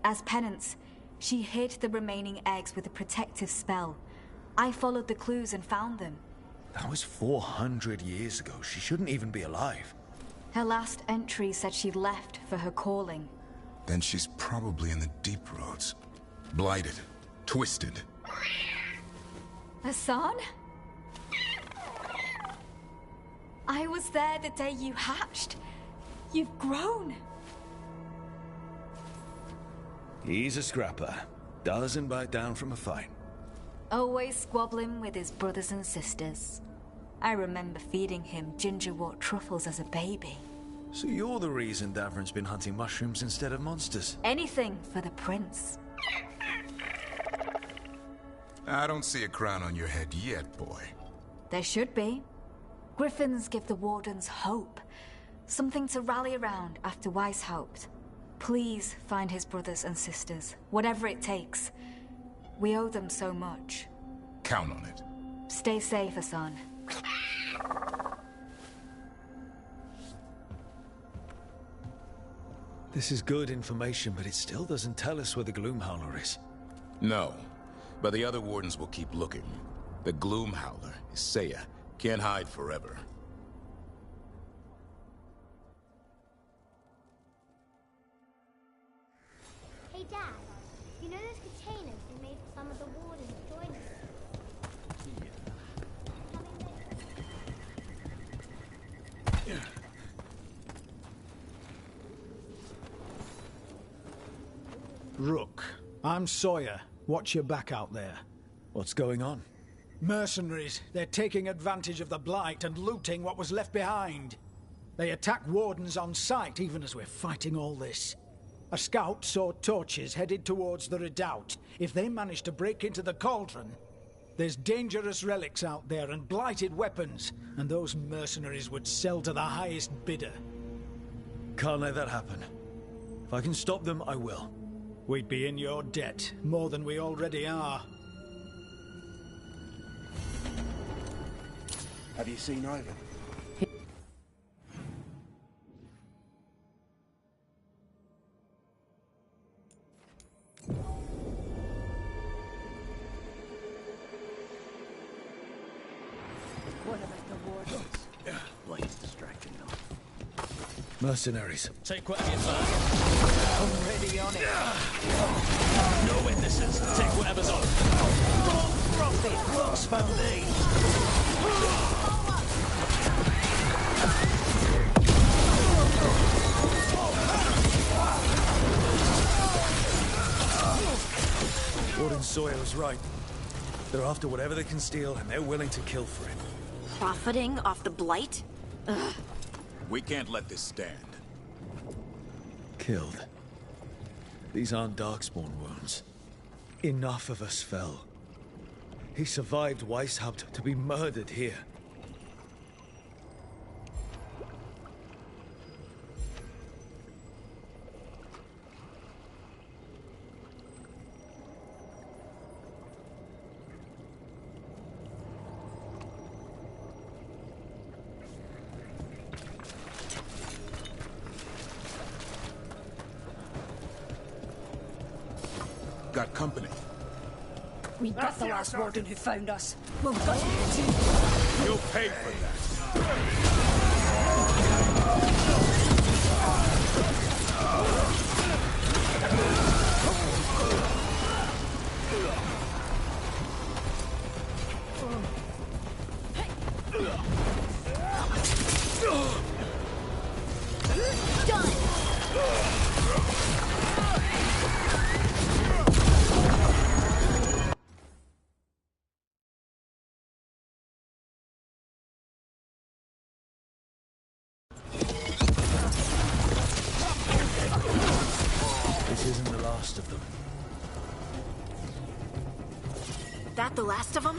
As penance, she hid the remaining eggs with a protective spell. I followed the clues and found them. That was 400 years ago. She shouldn't even be alive. Her last entry said she left for her calling. Then she's probably in the deep roads. Blighted. Twisted. Hassan? I was there the day you hatched. You've grown. He's a scrapper. Doesn't bite down from a fight. Always squabbling with his brothers and sisters. I remember feeding him gingerwort truffles as a baby. So you're the reason Davron's been hunting mushrooms instead of monsters? Anything for the prince. I don't see a crown on your head yet, boy. There should be. Griffins give the wardens hope. Something to rally around after Weishaupt. Please find his brothers and sisters, whatever it takes. We owe them so much. Count on it. Stay safe, Hassan. This is good information, but it still doesn't tell us where the Gloomhowler is. No, but the other wardens will keep looking. The Gloomhowler, Isaiah, can't hide forever. Hey, Dad. You know those containers we made for some of the wardens to join us? Rook, I'm Sawyer. Watch your back out there. What's going on? Mercenaries. They're taking advantage of the Blight and looting what was left behind. They attack wardens on sight, even as we're fighting all this. A scout saw torches headed towards the redoubt. If they manage to break into the cauldron, there's dangerous relics out there and blighted weapons, and those mercenaries would sell to the highest bidder. Can't let that happen. If I can stop them, I will. We'd be in your debt, more than we already are. Have you seen Ivan? One of the wardens. Blade's distracting them. Mercenaries. Take whatever you find. Already on it. No witnesses. Take whatever's on. Don't drop it. Rook's found Warden Sawyer was right. They're after whatever they can steal, and they're willing to kill for it. Profiting off the blight? Ugh. We can't let this stand. Killed. These aren't Darkspawn wounds. Enough of us fell. He survived Weishaupt to be murdered here. Got company. We got the last warden who found us. We'll got you too. You'll pay for that. This isn't the last of them. That the last of them?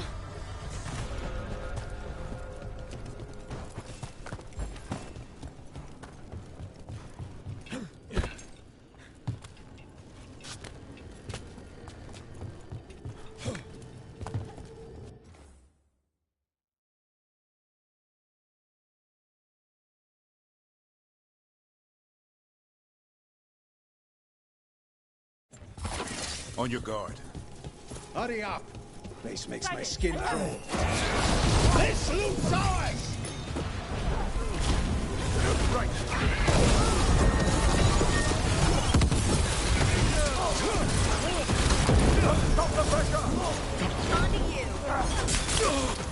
On your guard. Hurry up! Place makes my skin crawl. This loot's ours! Stop the pressure! On to you!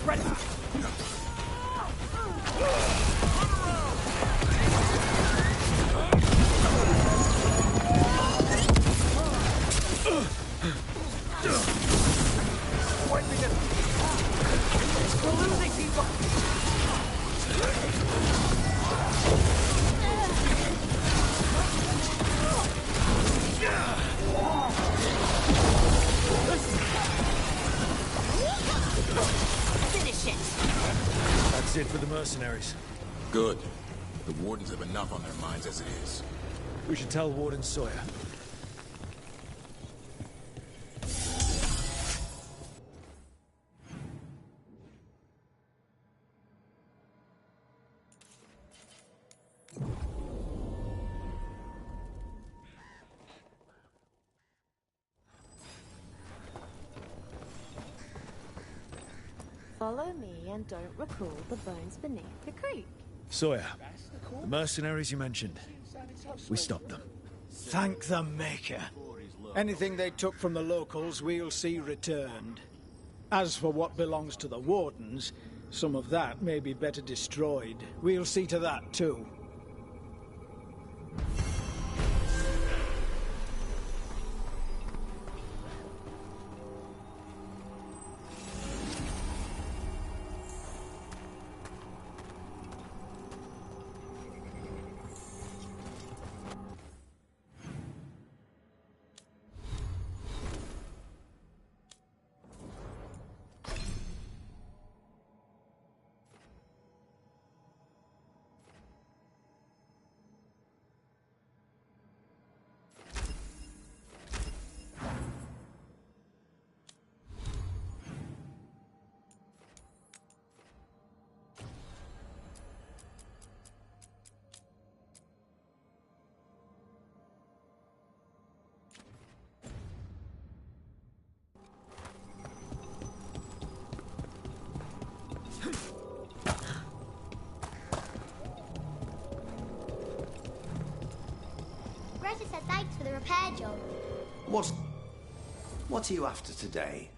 Ready! We're losing people! Finish it! That's it for the mercenaries. Good. The Wardens have enough on their minds as it is. We should tell Warden Sawyer. Follow me and don't recall the bones beneath the creek. Sawyer, the mercenaries you mentioned. We stopped them. Thank the Maker. Anything they took from the locals, we'll see returned. As for what belongs to the Wardens, some of that may be better destroyed. We'll see to that, too. Greta said thanks for the repair job. What are you after today?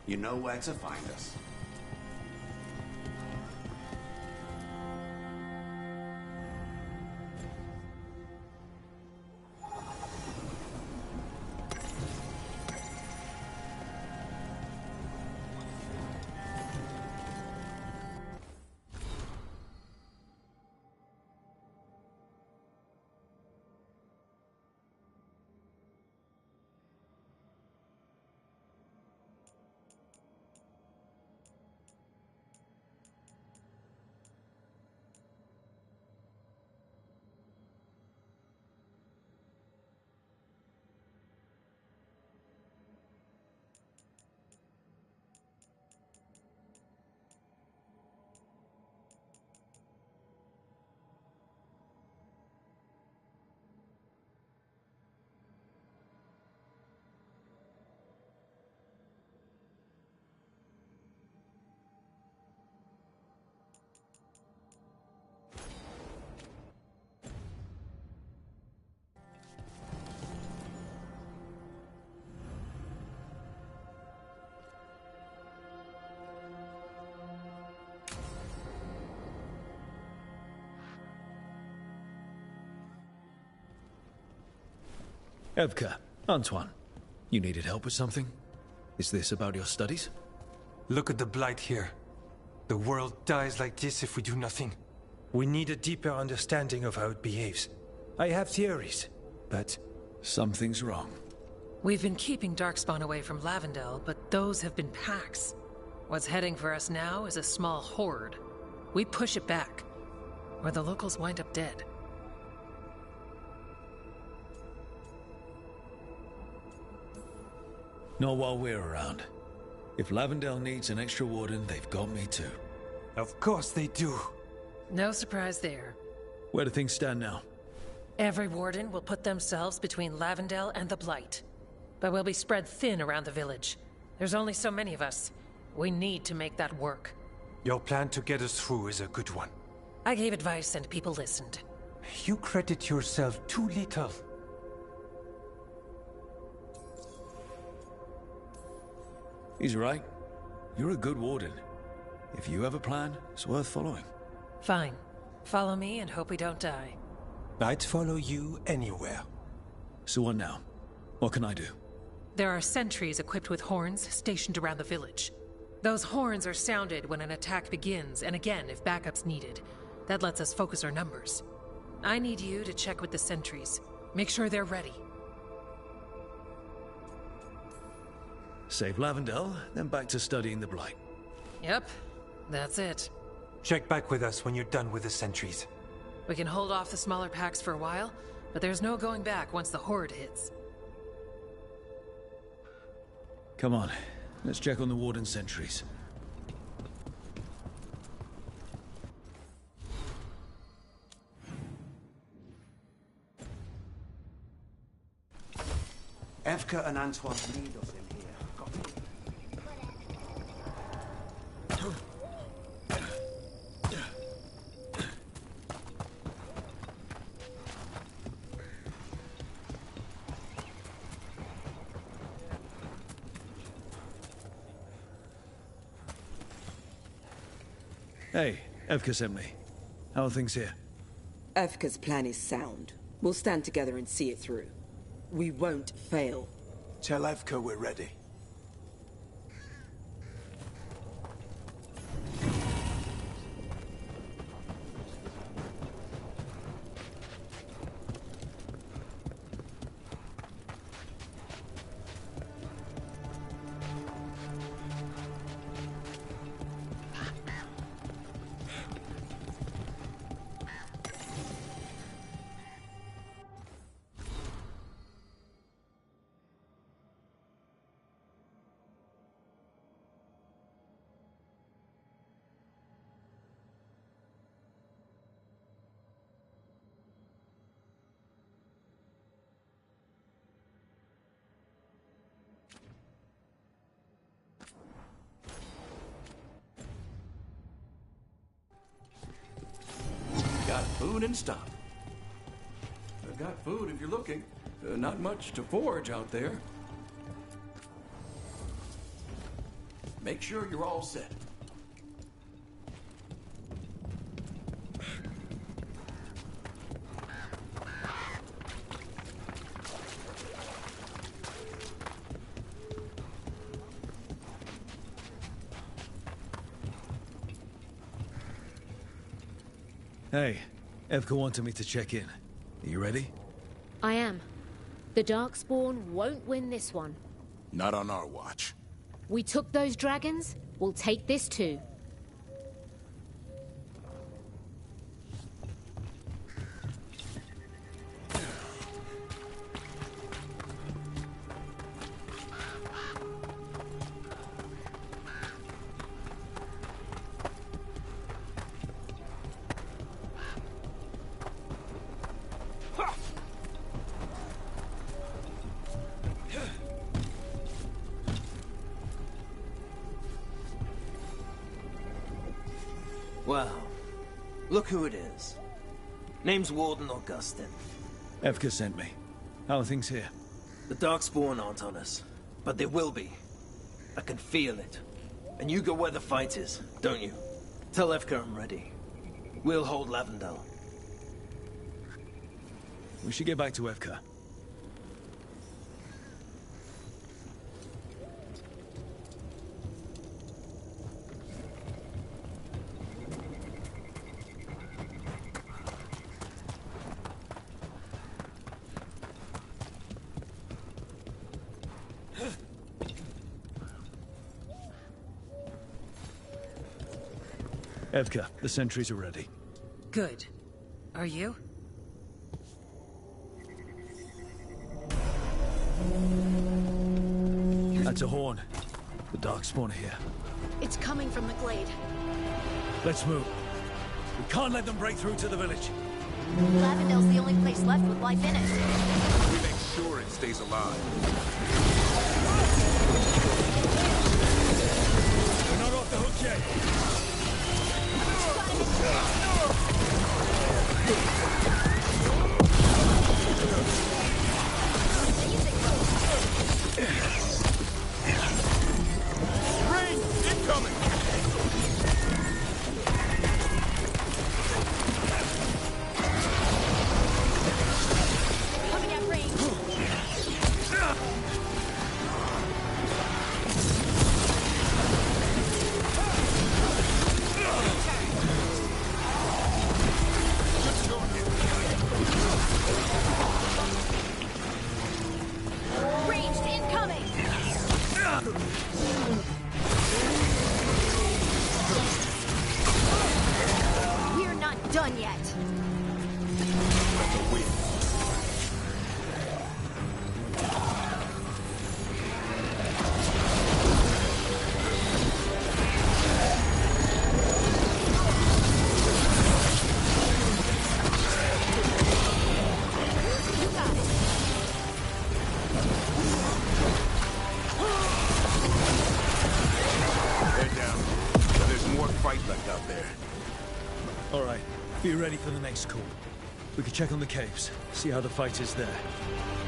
You know where to find us. Evka, Antoine, you needed help with something? Is this about your studies? Look at the blight here. The world dies like this if we do nothing. We need a deeper understanding of how it behaves. I have theories, but... something's wrong. We've been keeping Darkspawn away from Lavendel, but those have been packs. What's heading for us now is a small horde. We push it back, or the locals wind up dead. Not while we're around. If Lavendel needs an extra warden, they've got me too. Of course they do. No surprise there. Where do things stand now? Every warden will put themselves between Lavendel and the Blight. But we'll be spread thin around the village. There's only so many of us. We need to make that work. Your plan to get us through is a good one. I gave advice and people listened. You credit yourself too little. He's right. You're a good warden. If you have a plan, it's worth following. Fine. Follow me and hope we don't die. I'd follow you anywhere. So what now? What can I do? There are sentries equipped with horns stationed around the village. Those horns are sounded when an attack begins, and again if backup's needed. That lets us focus our numbers. I need you to check with the sentries. Make sure they're ready. Save Lavendel, then back to studying the Blight. Yep, that's it. Check back with us when you're done with the sentries. We can hold off the smaller packs for a while, but there's no going back once the horde hits. Come on, let's check on the warden sentries. Evka and Antoine need us in here. Copy. Hey, Evka sent me. How are things here? Evka's plan is sound. We'll stand together and see it through. We won't fail. Tell Evka we're ready. Got food and stuff. I've got food if you're looking. Not much to forage out there. Make sure you're all set. Hey, Evka wanted me to check in. Are you ready? I am. The Darkspawn won't win this one. Not on our watch. We took those dragons, we'll take this too. Well, look who it is. Name's Warden Augustin. Evka sent me. How are things here? The Darkspawn aren't on us, but they will be. I can feel it. And you go where the fight is, don't you? Tell Evka I'm ready. We'll hold Lavendel. We should get back to Evka. Evka, the sentries are ready. Good. Are you? That's a horn. The Darkspawn are here. It's coming from the glade. Let's move. We can't let them break through to the village. Lavendel's the only place left with life in it. We make sure it stays alive. We're not off the hook yet. Rain! Incoming! Coming at range. Ranged incoming! We're not done yet. Head down. There's more fight left out there. All right, be ready for the next call. We can check on the caves, see how the fight is there.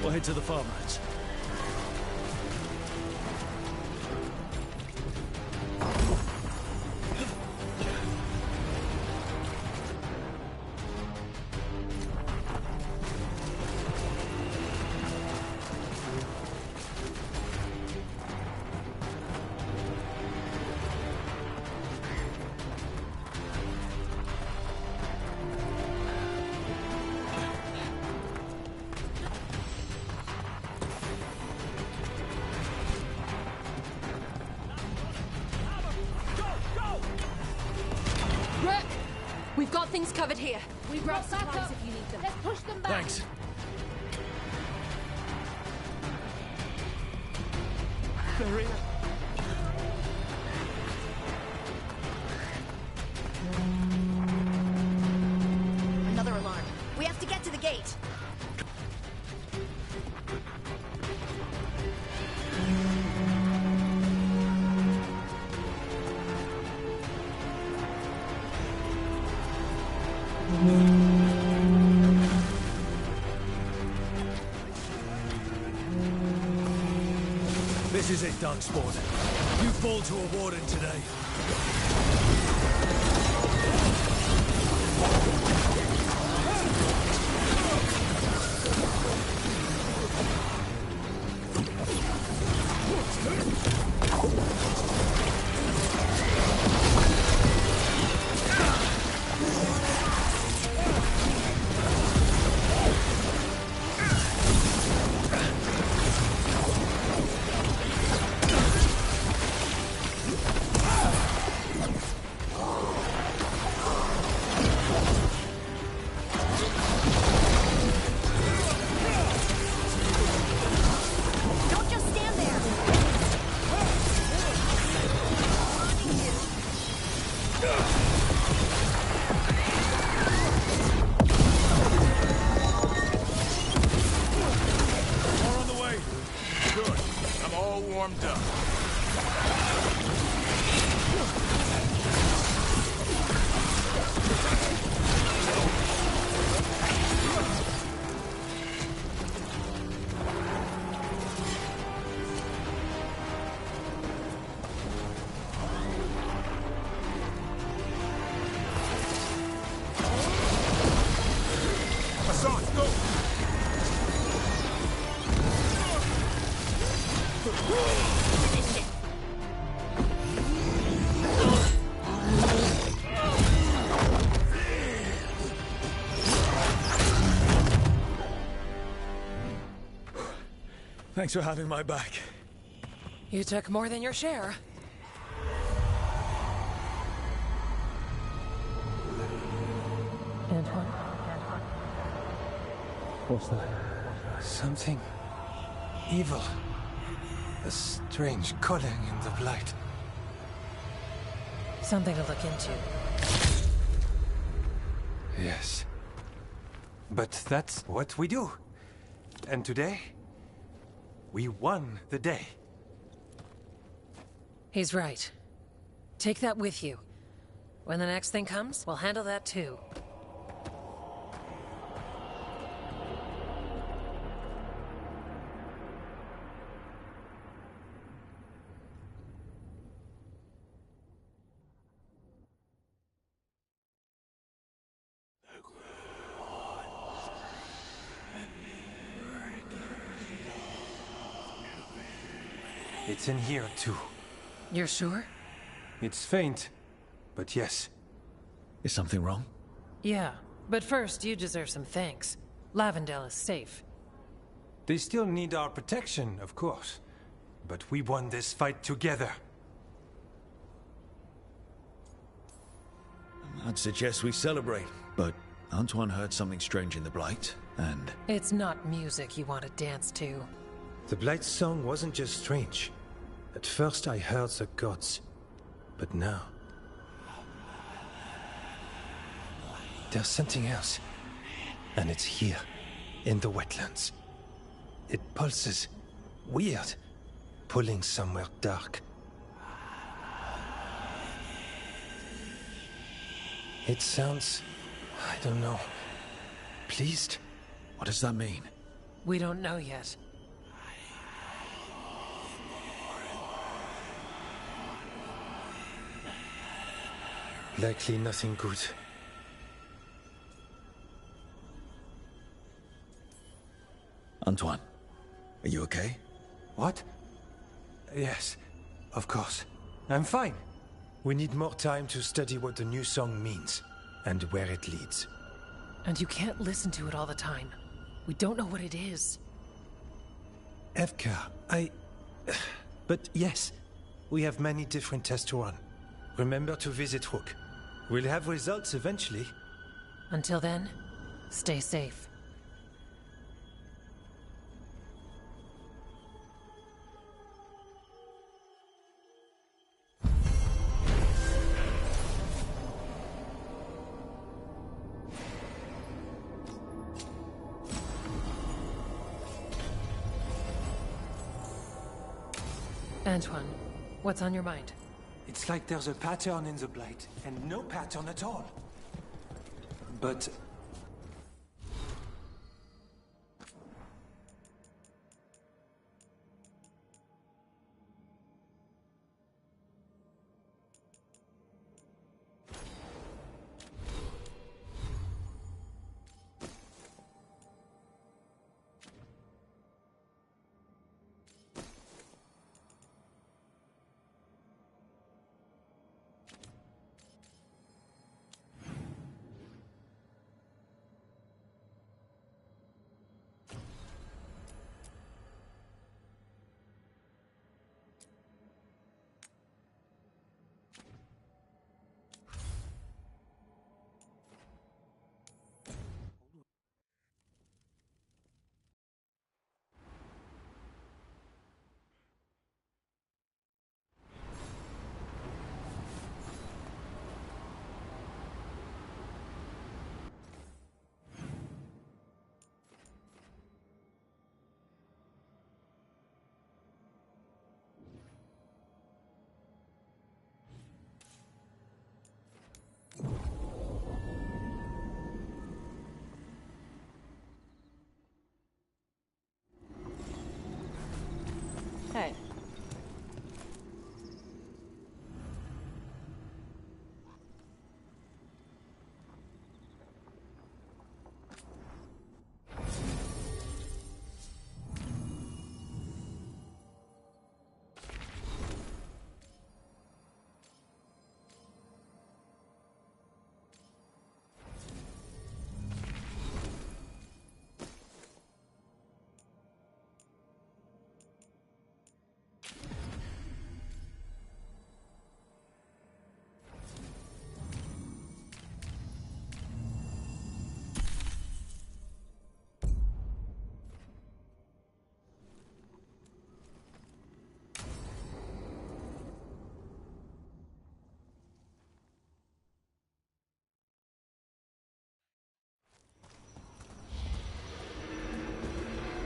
We'll head to the farmlands. Rook! We've got things covered here. We brought supplies if you need them. Let's push them back. Thanks. Maria. Another alarm. We have to get to the gate. This is it, Darkspawn. You fall to a warden today. Thanks for having my back. You took more than your share. Antoine? What's that? Something evil. A strange calling in the blight. Something to look into. Yes. But that's what we do. And today, we won the day. He's right. Take that with you. When the next thing comes, we'll handle that too. It's in here, too. You're sure? It's faint, but yes. Is something wrong? Yeah, but first you deserve some thanks. Lavendale is safe. They still need our protection, of course. But we won this fight together. I'd suggest we celebrate, but Antoine heard something strange in the Blight, and... It's not music you want to dance to. The Blight's song wasn't just strange. At first I heard the gods, but now... there's something else. And it's here, in the wetlands. It pulses. Weird. Pulling somewhere dark. It sounds... I don't know... pleased? What does that mean? We don't know yet. Likely nothing good. Antoine, are you okay? What? Yes, of course. I'm fine. We need more time to study what the new song means, and where it leads. And you can't listen to it all the time. We don't know what it is. Evka, But yes, we have many different tests to run. Remember to visit Rook. We'll have results eventually. Until then, stay safe. Antoine, what's on your mind? It's like there's a pattern in the Blight, and no pattern at all. But...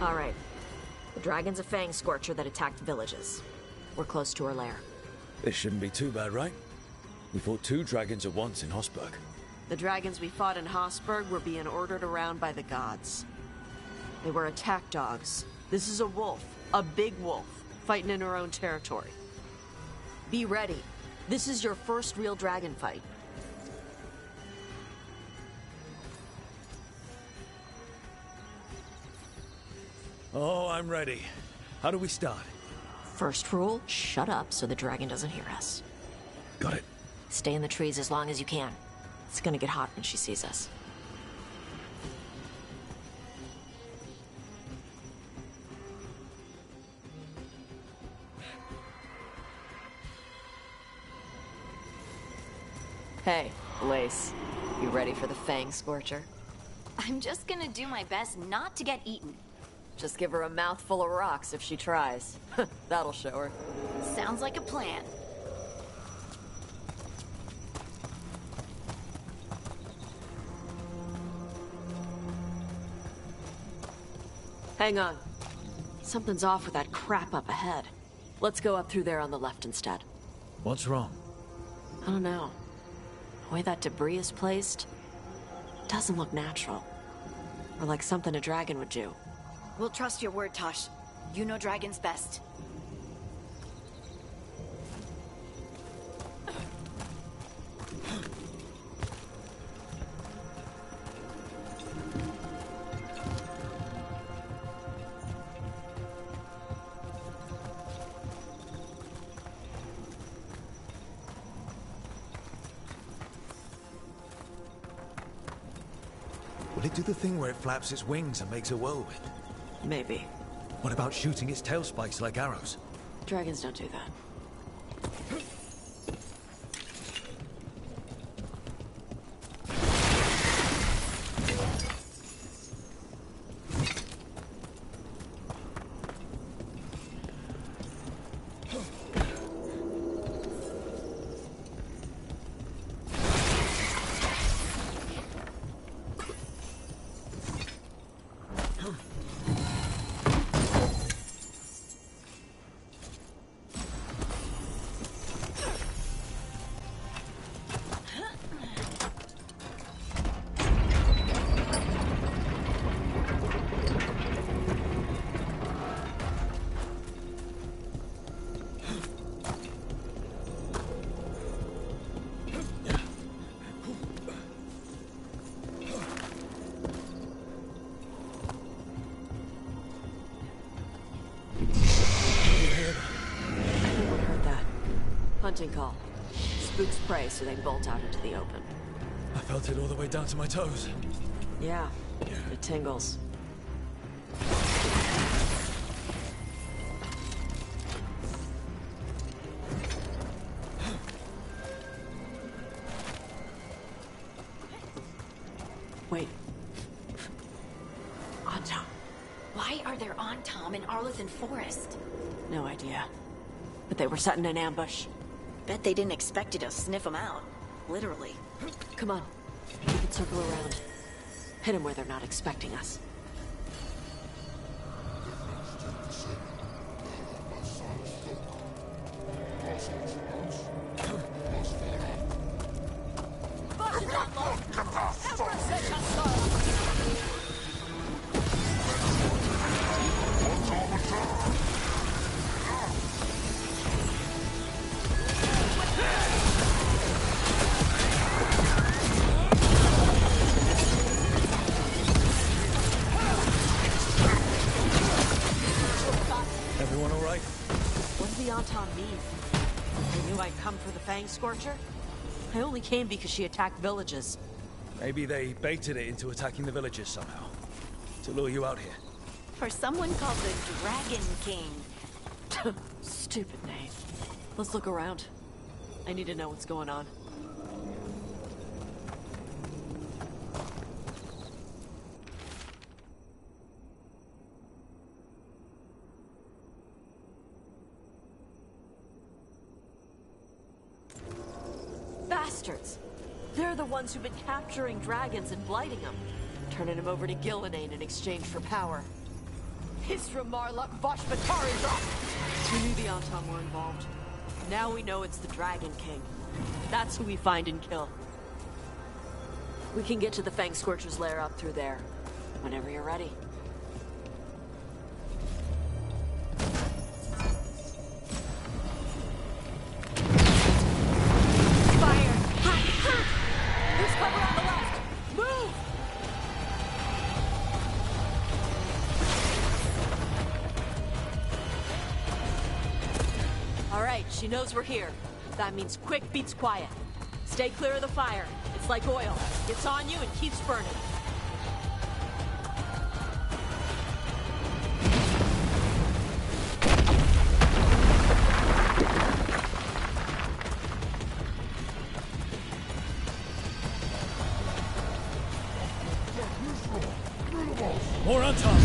All right. The dragon's a fang scorcher that attacked villages. We're close to her lair. This shouldn't be too bad, right? We fought 2 dragons at once in Hosberg. The dragons we fought in Hosberg were being ordered around by the gods. They were attack dogs. This is a wolf, a big wolf, fighting in her own territory. Be ready. This is your first real dragon fight. Oh, I'm ready. How do we start? First rule, shut up so the dragon doesn't hear us. Got it. Stay in the trees as long as you can. It's gonna get hot when she sees us. Hey, Lace. You ready for the Fang Scorcher? I'm just gonna do my best not to get eaten. Just give her a mouthful of rocks if she tries. That'll show her. Sounds like a plan. Hang on. Something's off with that crap up ahead. Let's go up through there on the left instead. What's wrong? I don't know. The way that debris is placed doesn't look natural. Or like something a dragon would do. We'll trust your word, Tosh. You know dragons best. Will it do the thing where it flaps its wings and makes a whirlwind? Maybe. What about shooting its tail spikes like arrows? Dragons don't do that. Hunting call. Spooks prey, so they bolt out into the open. I felt it all the way down to my toes. Yeah, it tingles. Wait. Antom. Why are there Antom in Arlothan Forest? No idea. But they were setting an ambush. Bet they didn't expect you to sniff them out. Literally. Come on. We can circle around. Hit them where they're not expecting us. Everyone all right? What does the Anton mean? They knew I'd come for the Fang Scorcher? I only came because she attacked villages. Maybe they baited it into attacking the villages somehow. To lure you out here. For someone called the Dragon King. Stupid name. Let's look around. I need to know what's going on. Bastards! They're the ones who've been capturing dragons and blighting them, turning them over to Gillenane in exchange for power. Hisramarluk Vashvatari. We knew the Anton were involved. Now we know it's the Dragon King. That's who we find and kill. We can get to the Fang Scorcher's lair up through there. Whenever you're ready. Fire! Ha! There's cover on the left! Move! All right, she knows we're here. That means quick beats quiet. Stay clear of the fire. It's like oil. Gets on you and keeps burning. More on top!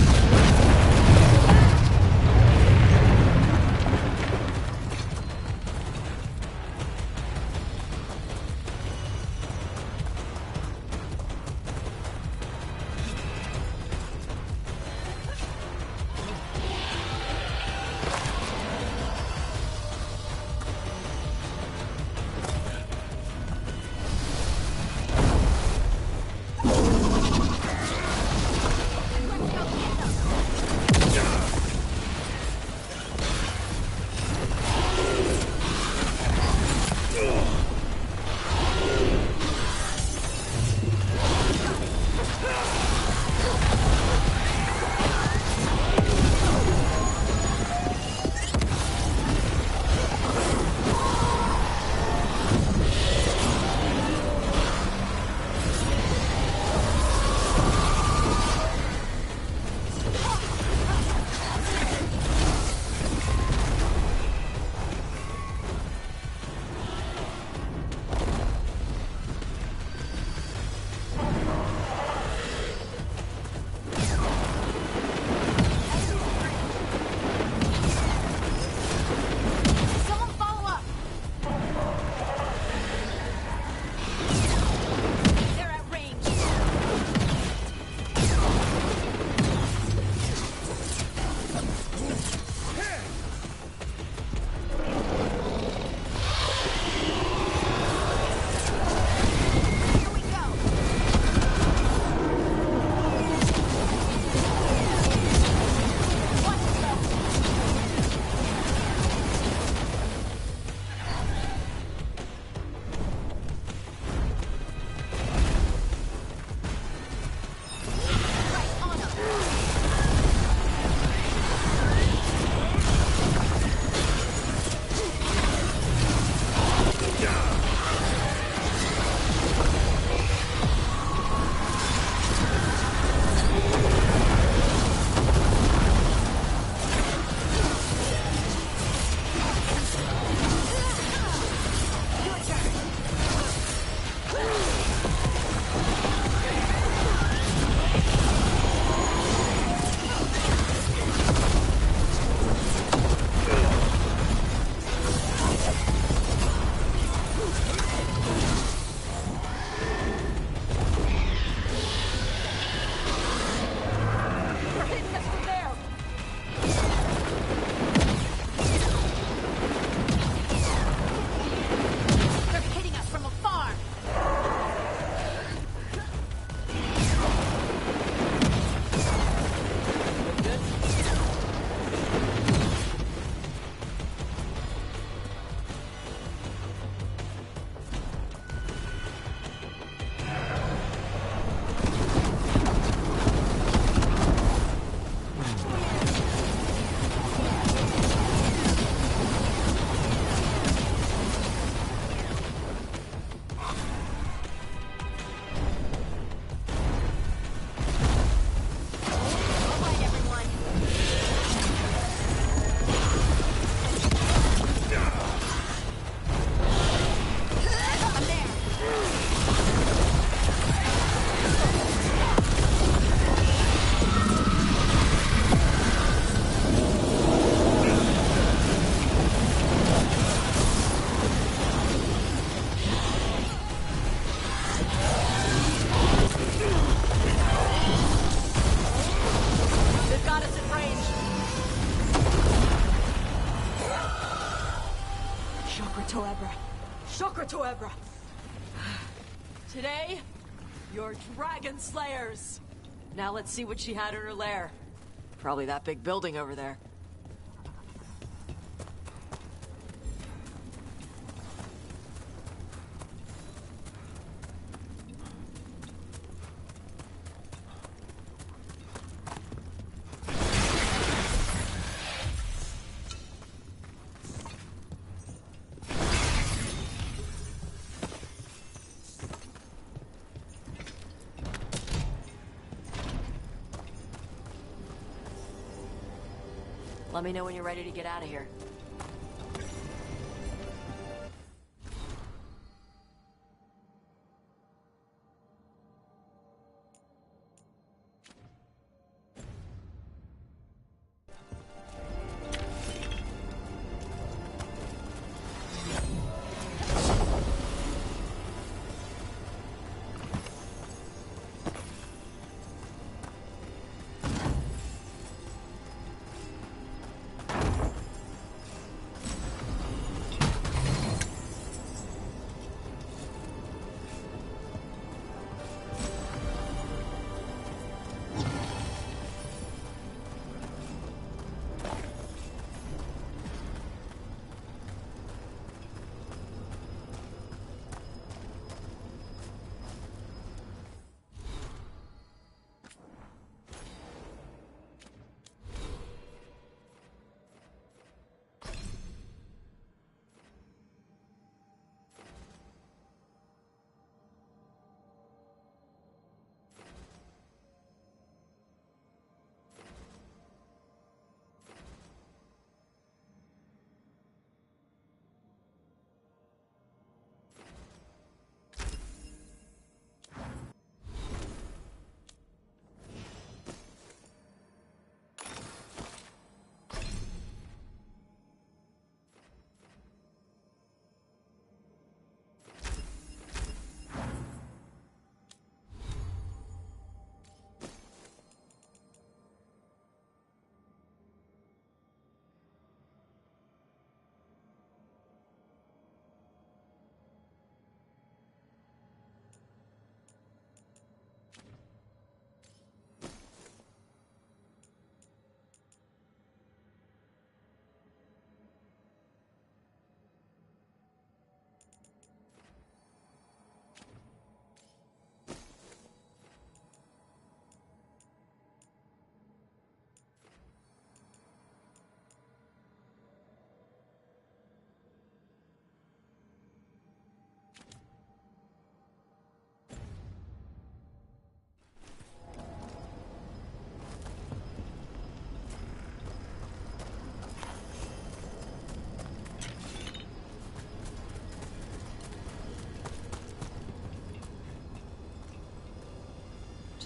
Toebra. Today, you're Dragon Slayers. Now let's see what she had in her lair. Probably that big building over there. Let me know when you're ready to get out of here.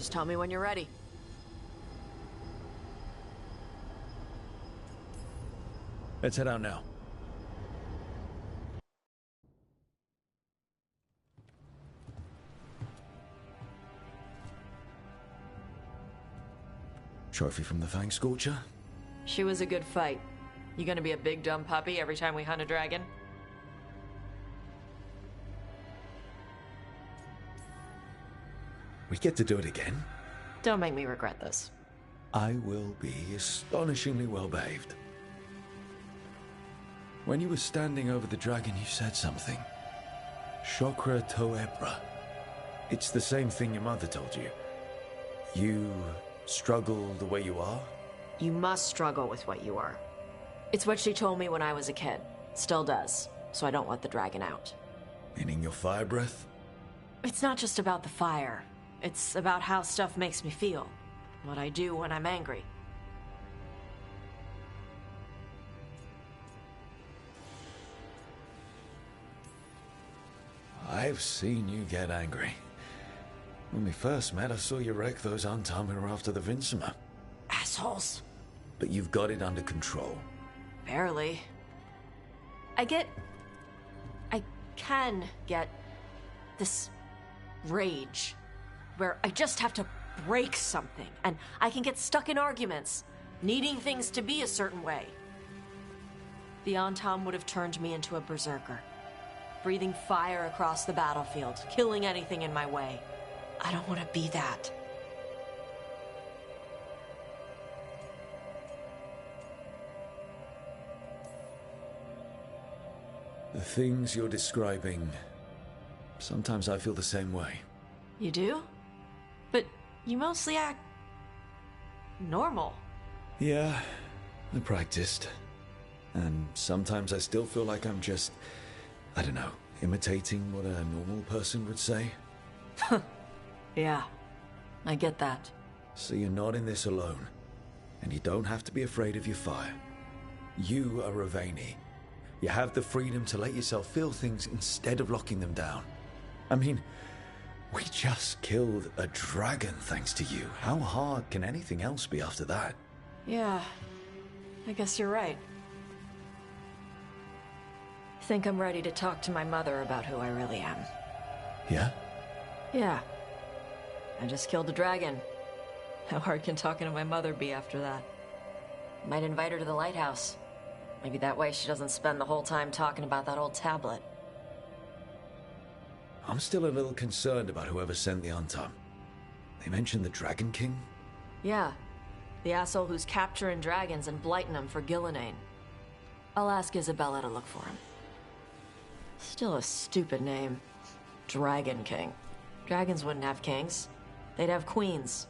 Just tell me when you're ready. Let's head out now. Trophy from the Fang Scorcher? She was a good fight. You gonna be a big dumb puppy every time we hunt a dragon? We get to do it again? Don't make me regret this. I will be astonishingly well behaved. When you were standing over the dragon, you said something. Chakra Toebra. It's the same thing your mother told you. You struggle the way you are? You must struggle with what you are. It's what she told me when I was a kid. Still does. So I don't let the dragon out. Meaning your fire breath? It's not just about the fire. It's about how stuff makes me feel. What I do when I'm angry. I've seen you get angry. When we first met, I saw you wreck those Untamira after the Vincima. Assholes. But you've got it under control. Barely. I can get this rage where I just have to break something, and I can get stuck in arguments, needing things to be a certain way. The Antam would have turned me into a berserker. breathing fire across the battlefield, killing anything in my way. I don't want to be that. The things you're describing, sometimes I feel the same way. You do? But you mostly act normal. Yeah, I practiced. And sometimes I still feel like I'm just, I don't know, imitating what a normal person would say. Yeah, I get that. So you're not in this alone. And you don't have to be afraid of your fire. You are Ravani. You have the freedom to let yourself feel things instead of locking them down. I mean, we just killed a dragon thanks to you. How hard can anything else be after that? Yeah, I guess you're right. I think I'm ready to talk to my mother about who I really am. Yeah? Yeah. I just killed a dragon. How hard can talking to my mother be after that? Might invite her to the lighthouse. Maybe that way she doesn't spend the whole time talking about that old tablet. I'm still a little concerned about whoever sent the Untom. They mentioned the Dragon King? Yeah. The asshole who's capturing dragons and blighting them for Gillinane. I'll ask Isabella to look for him. Still a stupid name. Dragon King. Dragons wouldn't have kings. They'd have queens.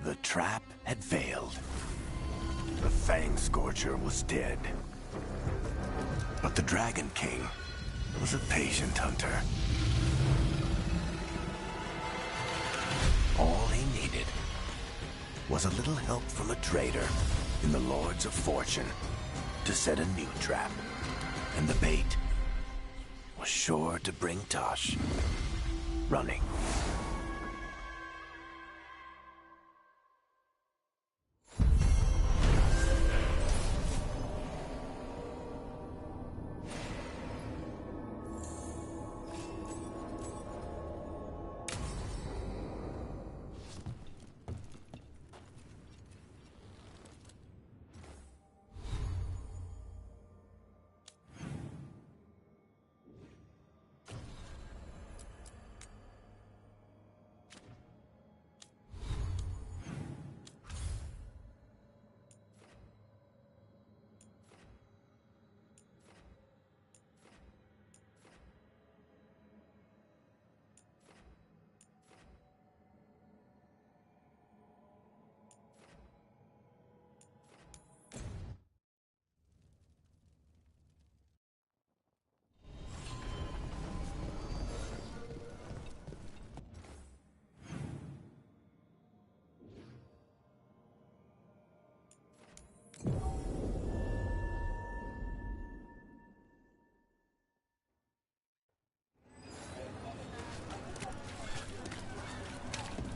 The trap had failed. The Fang Scorcher was dead. But the Dragon King was a patient hunter. All he needed was a little help from a trader in the Lords of Fortune to set a new trap. And the bait was sure to bring Tosh running.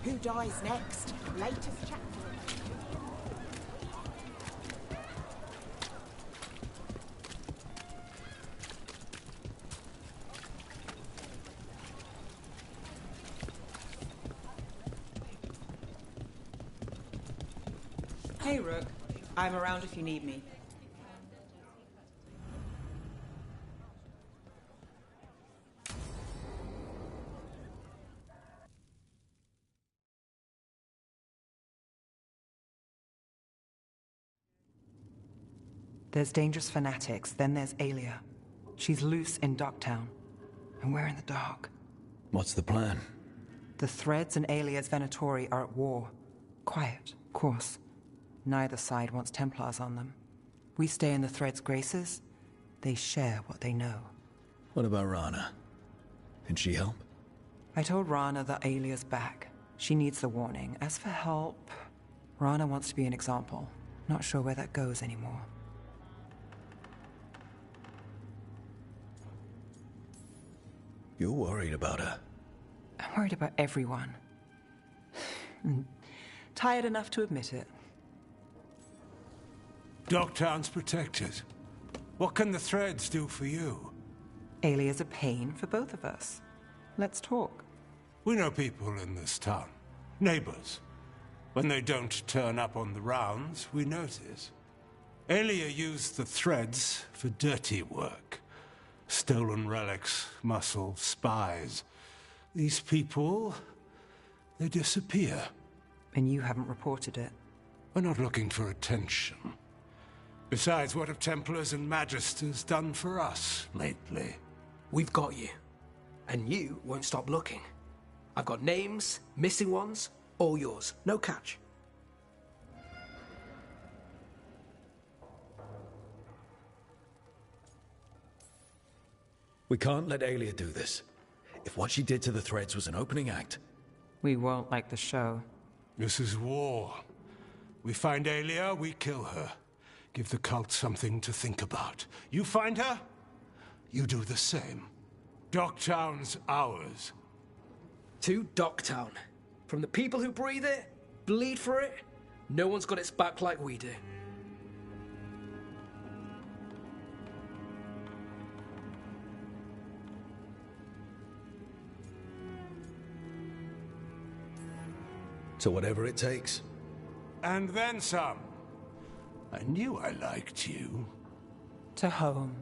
Who dies next? Latest chapter. Hey, Rook. I'm around if you need me. There's dangerous fanatics, then there's Aelia. She's loose in Docktown, and we're in the dark. What's the plan? The Threads and Aelia's Venatori are at war. Quiet, of course. Neither side wants Templars on them. We stay in the Threads' graces. They share what they know. What about Rana? Can she help? I told Rana that Aelia's back. She needs the warning. As for help, Rana wants to be an example. Not sure where that goes anymore. You're worried about her. I'm worried about everyone. Tired enough to admit it. Docktown's protected. What can the Threads do for you? Aelia's a pain for both of us. Let's talk. We know people in this town. Neighbors. When they don't turn up on the rounds, we notice. Elia used the threads for dirty work. Stolen relics, muscle, spies. These people, they disappear. And you haven't reported it? We're not looking for attention. Besides, what have Templars and Magisters done for us lately? We've got you. And you won't stop looking. I've got names, missing ones, all yours. No catch. We can't let Aelia do this. If what she did to the threads was an opening act... We won't like the show. This is war. We find Aelia, we kill her. Give the cult something to think about. You find her, you do the same. Docktown's ours. To Docktown. From the people who breathe it, bleed for it, no one's got its back like we do. So whatever it takes. And then some. I knew I liked you. To home.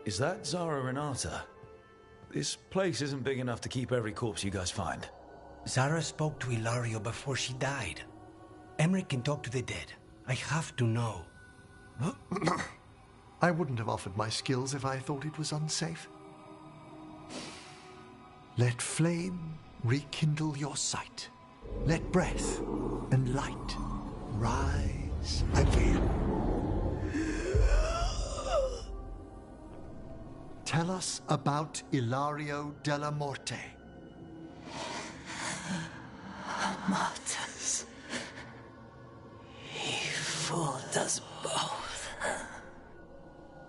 Is that Zara Renata? This place isn't big enough to keep every corpse you guys find. Zara spoke to Ilario before she died. Emmerich can talk to the dead. I have to know. I wouldn't have offered my skills if I thought it was unsafe. Let flame rekindle your sight. Let breath and light rise again. Tell us about Ilario della Morte. Martyrs. He fooled us both.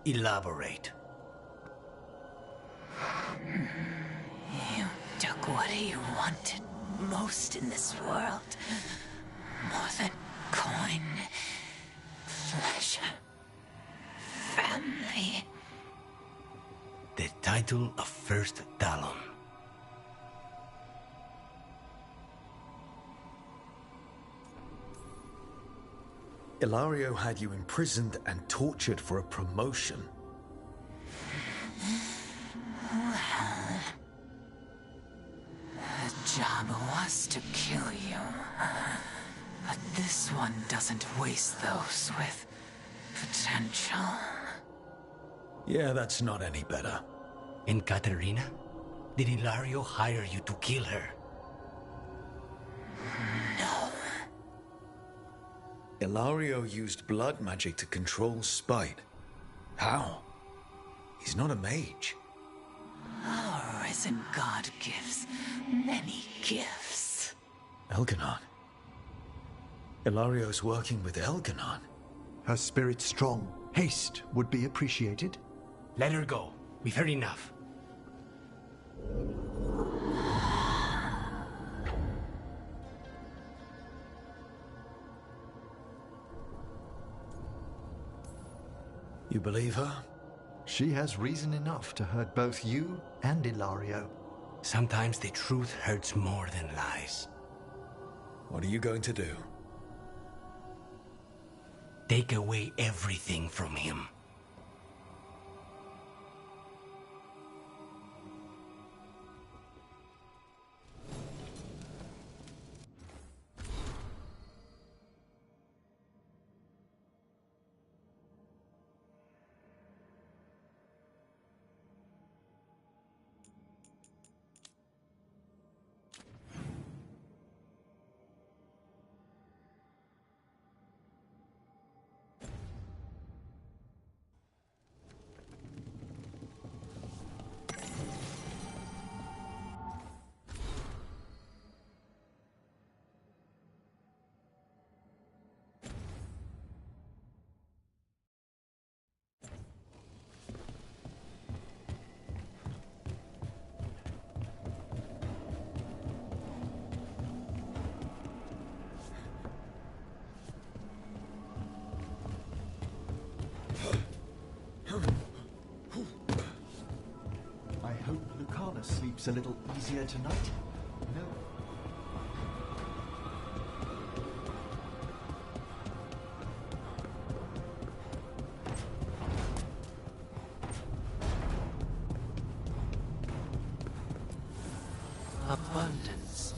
Elaborate. You took what he wanted most in this world. More than coin, pleasure, family. The title of First Talon. Ilario had you imprisoned and tortured for a promotion. Well, the job was to kill you. But this one doesn't waste those with potential. Yeah, that's not any better. And Katerina? Did Ilario hire you to kill her? No. Ilario used blood magic to control spite. How? He's not a mage. Our risen god gives many gifts. Elganon. Ilario's working with Elganon. Her spirit strong. Haste would be appreciated. Let her go. We've heard enough. You believe her? She has reason enough to hurt both you and Ilario. Sometimes the truth hurts more than lies. What are you going to do? Take away everything from him. I hope Lucana sleeps a little easier tonight. No. Abundance.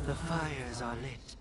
The fires are lit.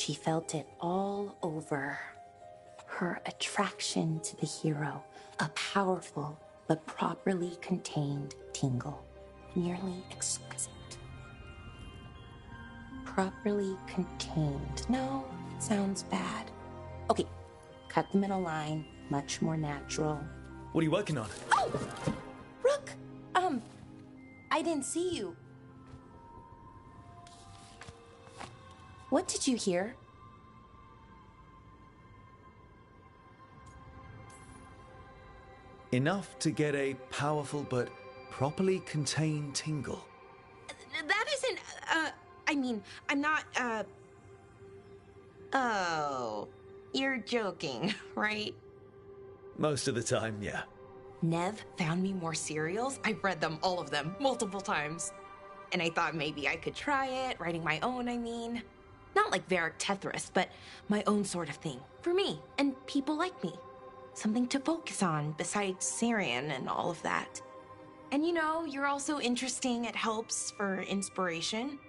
She felt it all over. Her attraction to the hero, a powerful but properly contained tingle, nearly exquisite. Properly contained. No, it sounds bad. Okay, cut the middle line, much more natural. What are you working on? Oh! Rook! I didn't see you. What did you hear? Enough to get a powerful but properly contained tingle. That isn't, I mean, I'm not, Oh, you're joking, right? Most of the time, yeah. Nev found me more cereals. I've read them, all of them, multiple times. And I thought maybe I could try it, writing my own, I mean. Not like Varric Tethrus, but my own sort of thing. For me, and people like me. Something to focus on, besides Syrian and all of that. And you know, you're also interesting. It helps for inspiration.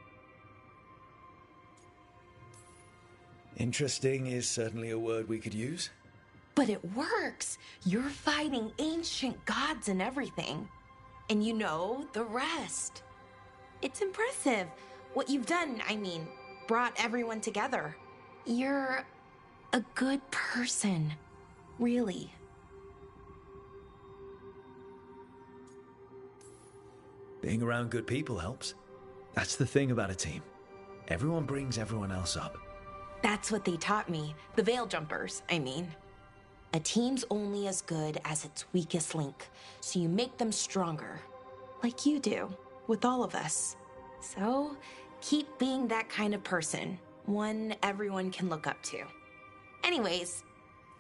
Interesting is certainly a word we could use. But it works. You're fighting ancient gods and everything. And you know the rest. It's impressive. What you've done, I mean, brought everyone together. You're a good person. Really. Being around good people helps. That's the thing about a team. Everyone brings everyone else up. That's what they taught me. The Veil Jumpers, I mean. A team's only as good as its weakest link, so you make them stronger. Like you do, with all of us. So, keep being that kind of person. One everyone can look up to. Anyways,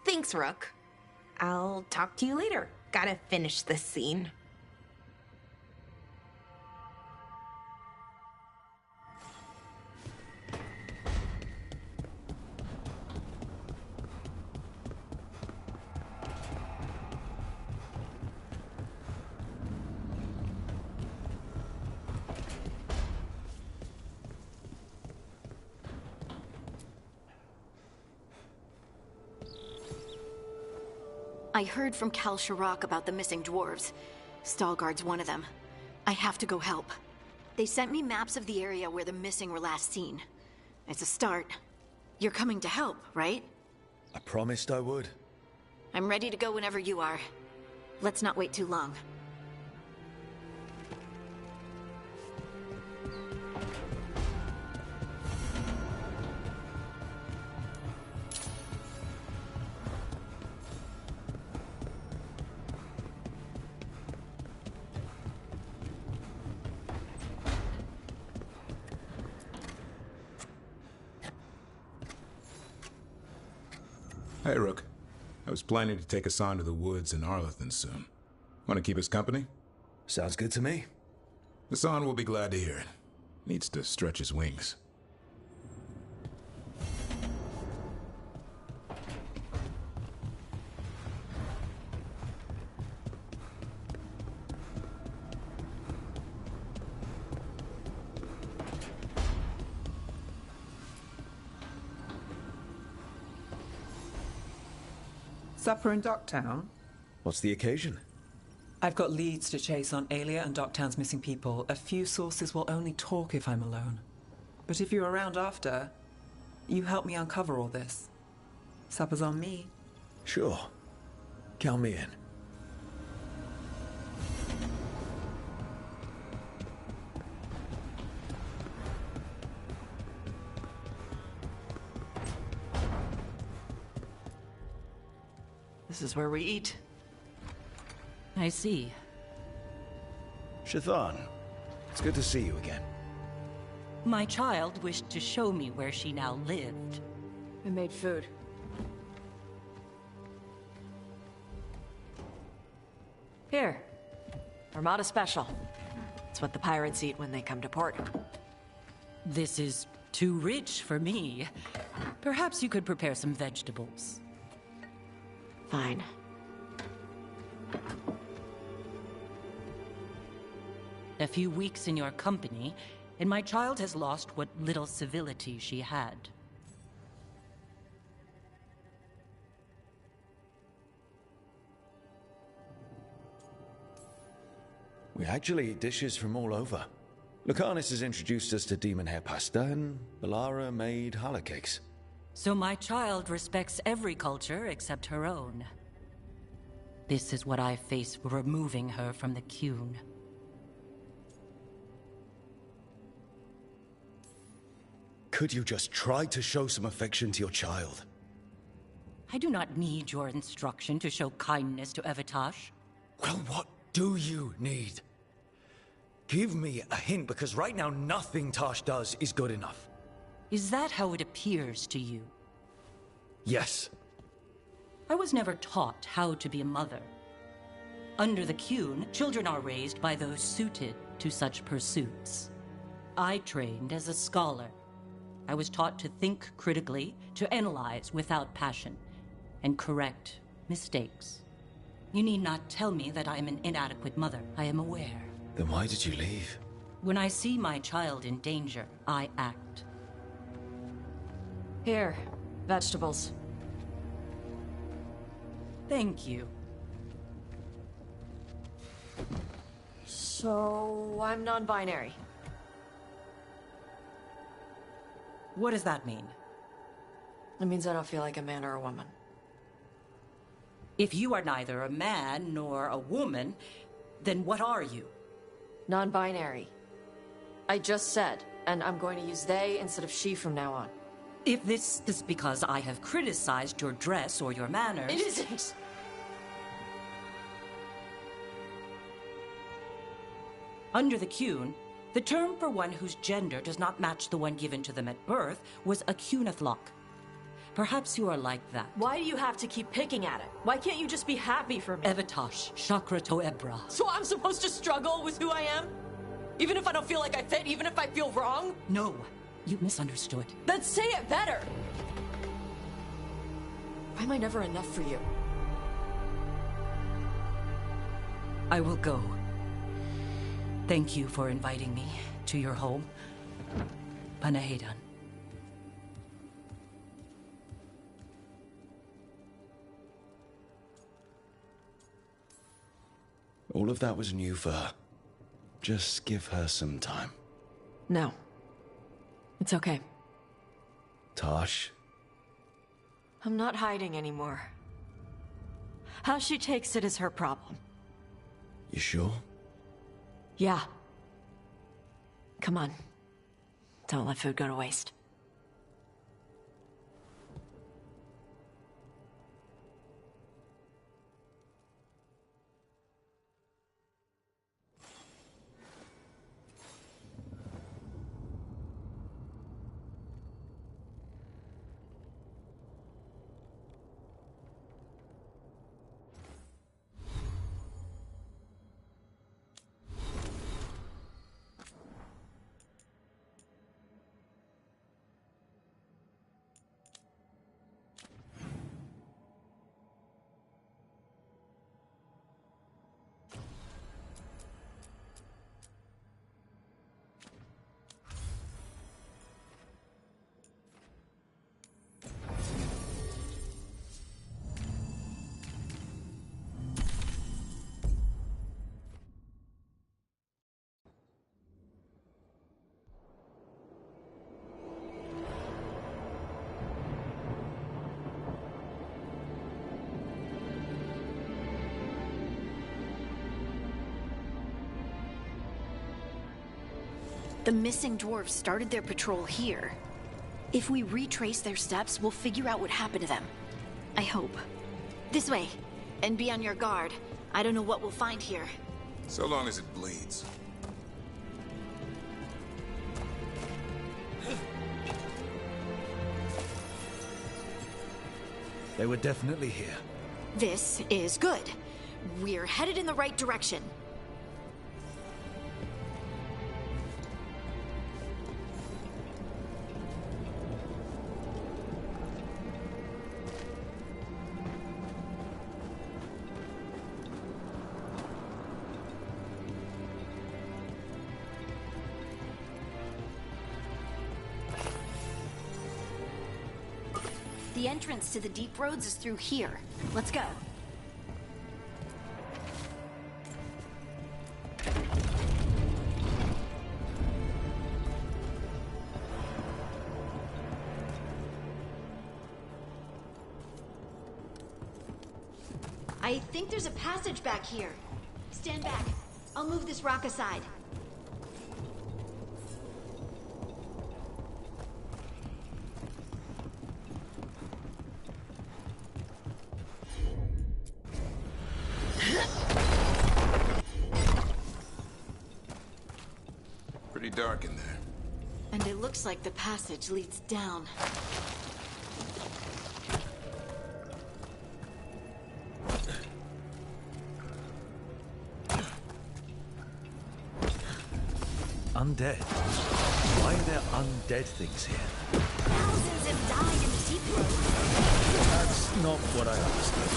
thanks, Rook. I'll talk to you later. Gotta finish this scene. I heard from Kal Sharok about the missing dwarves. Stalgard's one of them. I have to go help. They sent me maps of the area where the missing were last seen. It's a start. You're coming to help, right? I promised I would. I'm ready to go whenever you are. Let's not wait too long. Hey, Rook. I was planning to take Hassan to the woods in Arlethan soon. Want to keep us company? Sounds good to me. Hassan will be glad to hear it. Needs to stretch his wings. Supper in Docktown? What's the occasion? I've got leads to chase on Aelia and Docktown's missing people. A few sources will only talk if I'm alone. But if you're around after, you help me uncover all this. Supper's on me. Sure. Count me in. This is where we eat. I see. Shathan, it's good to see you again. My child wished to show me where she now lived. I made food. Here. Armada Special. It's what the pirates eat when they come to port. This is too rich for me. Perhaps you could prepare some vegetables. Fine. A few weeks in your company, and my child has lost what little civility she had. We actually eat dishes from all over. Lucanus has introduced us to demon hair pasta, and Balara made challah cakes. So my child respects every culture except her own. This is what I face for removing her from the Qun. Could you just try to show some affection to your child? I do not need your instruction to show kindness to Evitash. Well, what do you need? Give me a hint, because right now nothing Tash does is good enough. Is that how it appears to you? Yes. I was never taught how to be a mother. Under the Qun, children are raised by those suited to such pursuits. I trained as a scholar. I was taught to think critically, to analyze without passion, and correct mistakes. You need not tell me that I am an inadequate mother. I am aware. Then why did you leave? When I see my child in danger, I act. Here, vegetables. Thank you. So, I'm non-binary. What does that mean? It means I don't feel like a man or a woman. If you are neither a man nor a woman, then what are you? Non-binary. I just said, and I'm going to use they instead of she from now on. If this is because I have criticized your dress or your manners... It isn't! Under the Qun, the term for one whose gender does not match the one given to them at birth was a Qunathlok. Perhaps you are like that. Why do you have to keep picking at it? Why can't you just be happy for me? Evitash, Chakra to Ebra. So I'm supposed to struggle with who I am? Even if I don't feel like I fit, even if I feel wrong? No, you misunderstood. Then say it better! Why am I never enough for you? I will go. Thank you for inviting me to your home. Panahedan. All of that was new for her. Just give her some time. No. It's okay. Tash. I'm not hiding anymore. How she takes it is her problem. You sure? Yeah. Come on. Don't let food go to waste. The missing dwarves started their patrol here. If we retrace their steps, we'll figure out what happened to them. I hope. This way. And be on your guard. I don't know what we'll find here. So long as it bleeds. They were definitely here. This is good. We're headed in the right direction. The entrance to the deep roads is through here. Let's go. I think there's a passage back here. Stand back. I'll move this rock aside. Pretty dark in there. And it looks like the passage leads down. Undead? Why are there undead things here? Thousands have died in the deep road. That's not what I understood.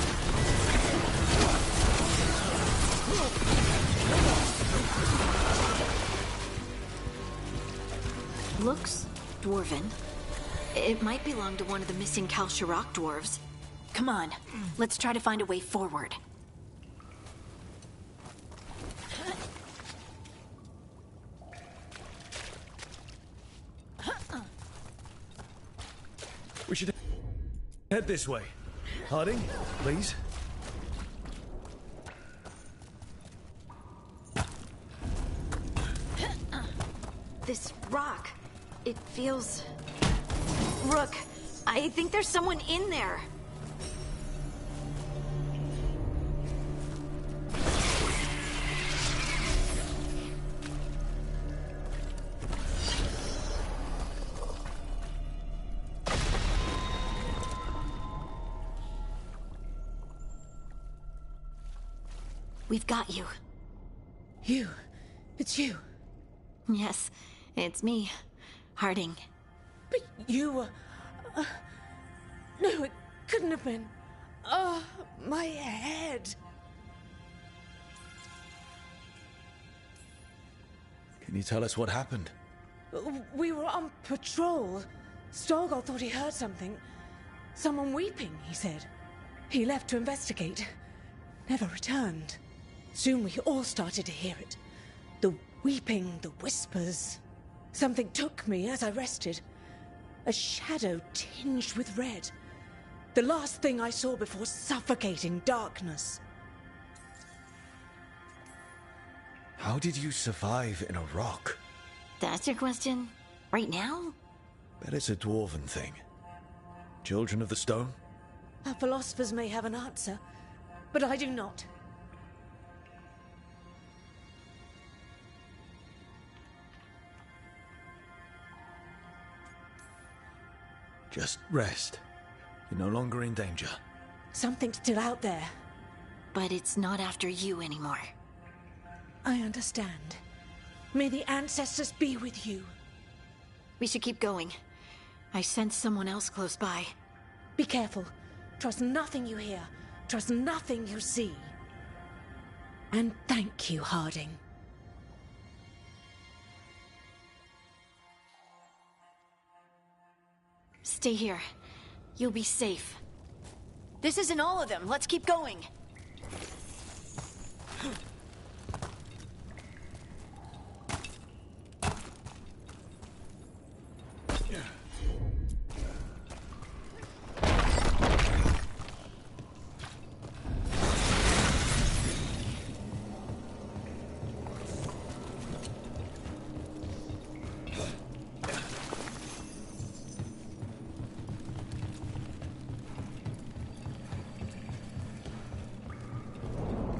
Looks dwarven. It might belong to one of the missing Kal Shirak dwarves. Come on, let's try to find a way forward. We should head this way. Harding, please. This rock, it feels... Rook, I think there's someone in there. We've got you. You? It's you? Yes, it's me, Harding. But you were... no, it couldn't have been. Oh, my head. Can you tell us what happened? We were on patrol. Stolgor thought he heard something. Someone weeping, he said. He left to investigate. Never returned. Soon we all started to hear it. The weeping, the whispers. Something took me as I rested. A shadow tinged with red. The last thing I saw before suffocating darkness. How did you survive in a rock? That's your question? Right now? Bet it's a dwarven thing. Children of the Stone? Our philosophers may have an answer, but I do not. Just rest. You're no longer in danger. Something's still out there. But it's not after you anymore. I understand. May the ancestors be with you. We should keep going. I sense someone else close by. Be careful. Trust nothing you hear. Trust nothing you see. And thank you, Harding. Stay here. You'll be safe. This isn't all of them. Let's keep going.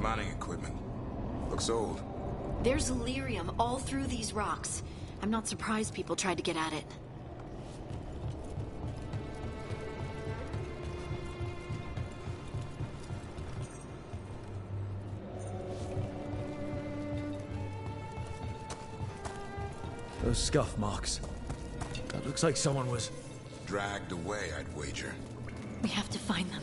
Mining equipment. Looks old. There's lyrium all through these rocks. I'm not surprised people tried to get at it. Those scuff marks. That looks like someone was... dragged away, I'd wager. We have to find them.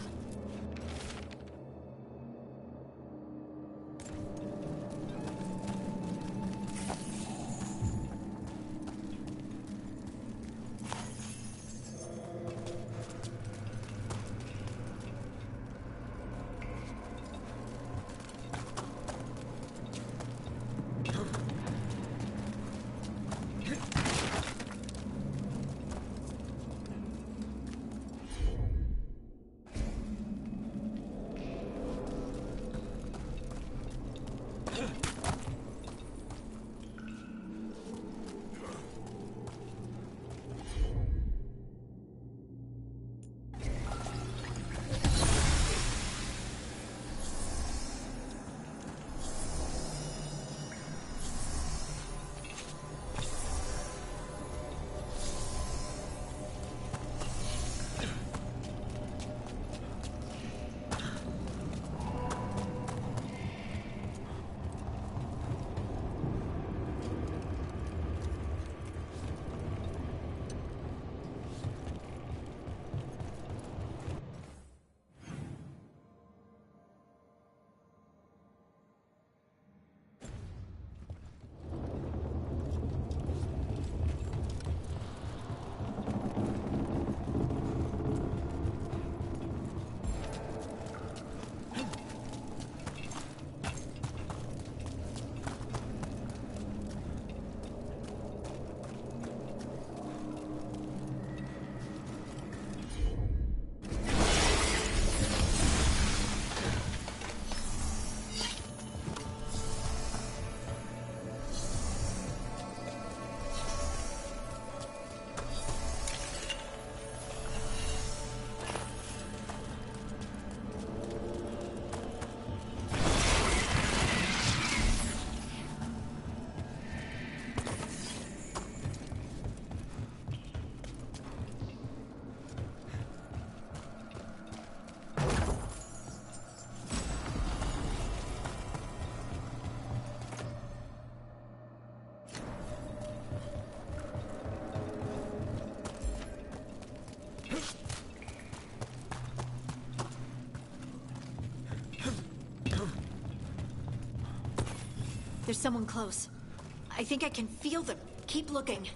There's someone close. I think I can feel them. Keep looking.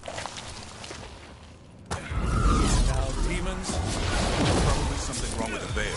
Now, demons? Probably something wrong with the veil.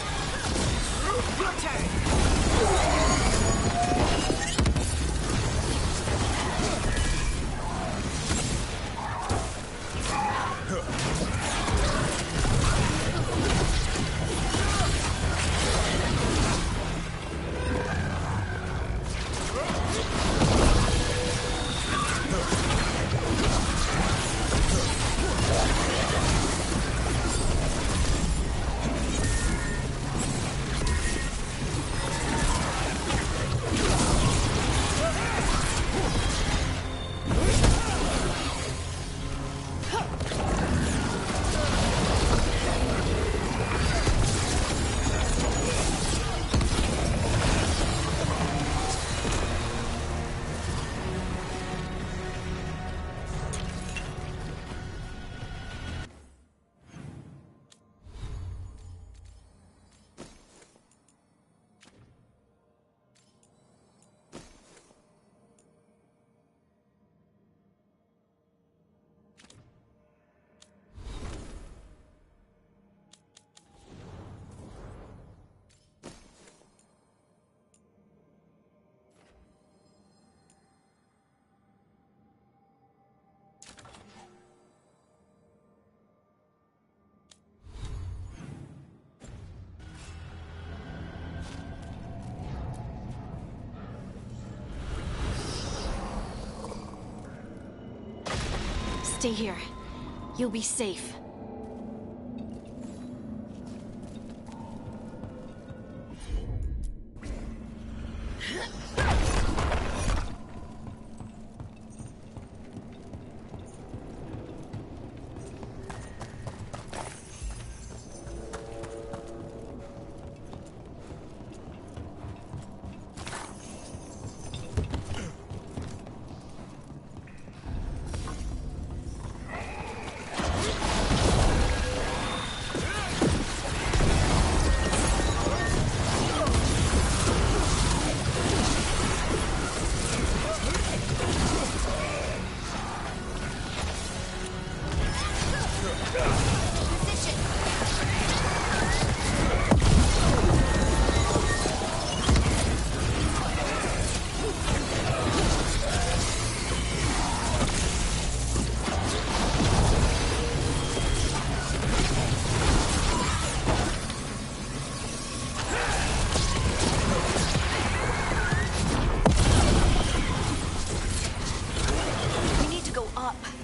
Stay here. You'll be safe.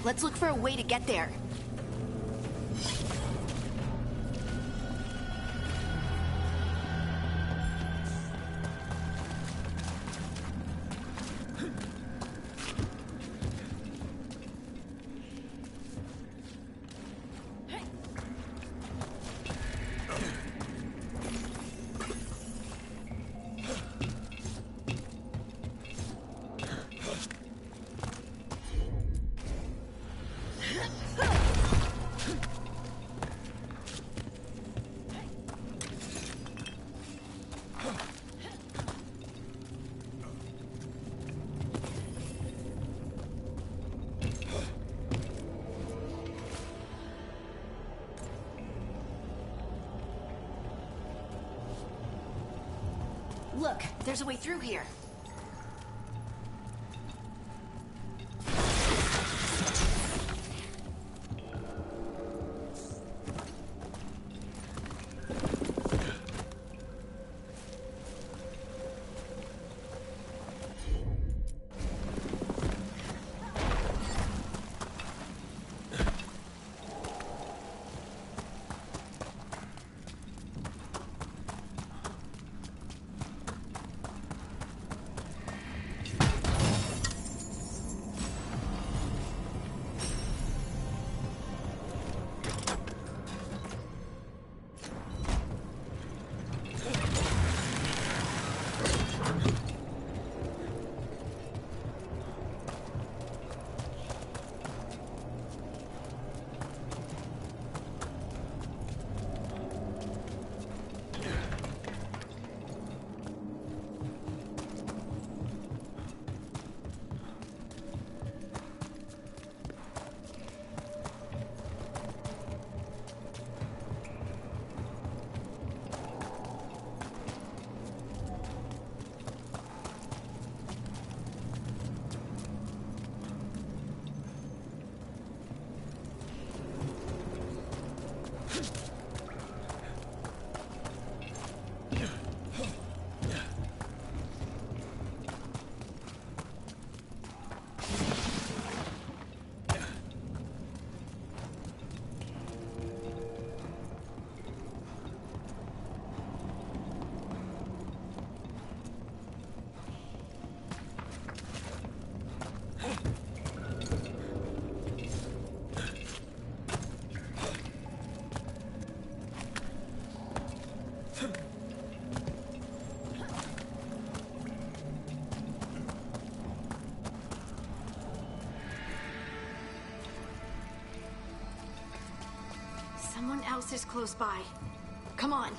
Let's look for a way to get there. Look, there's a way through here. Someone else is close by. Come on.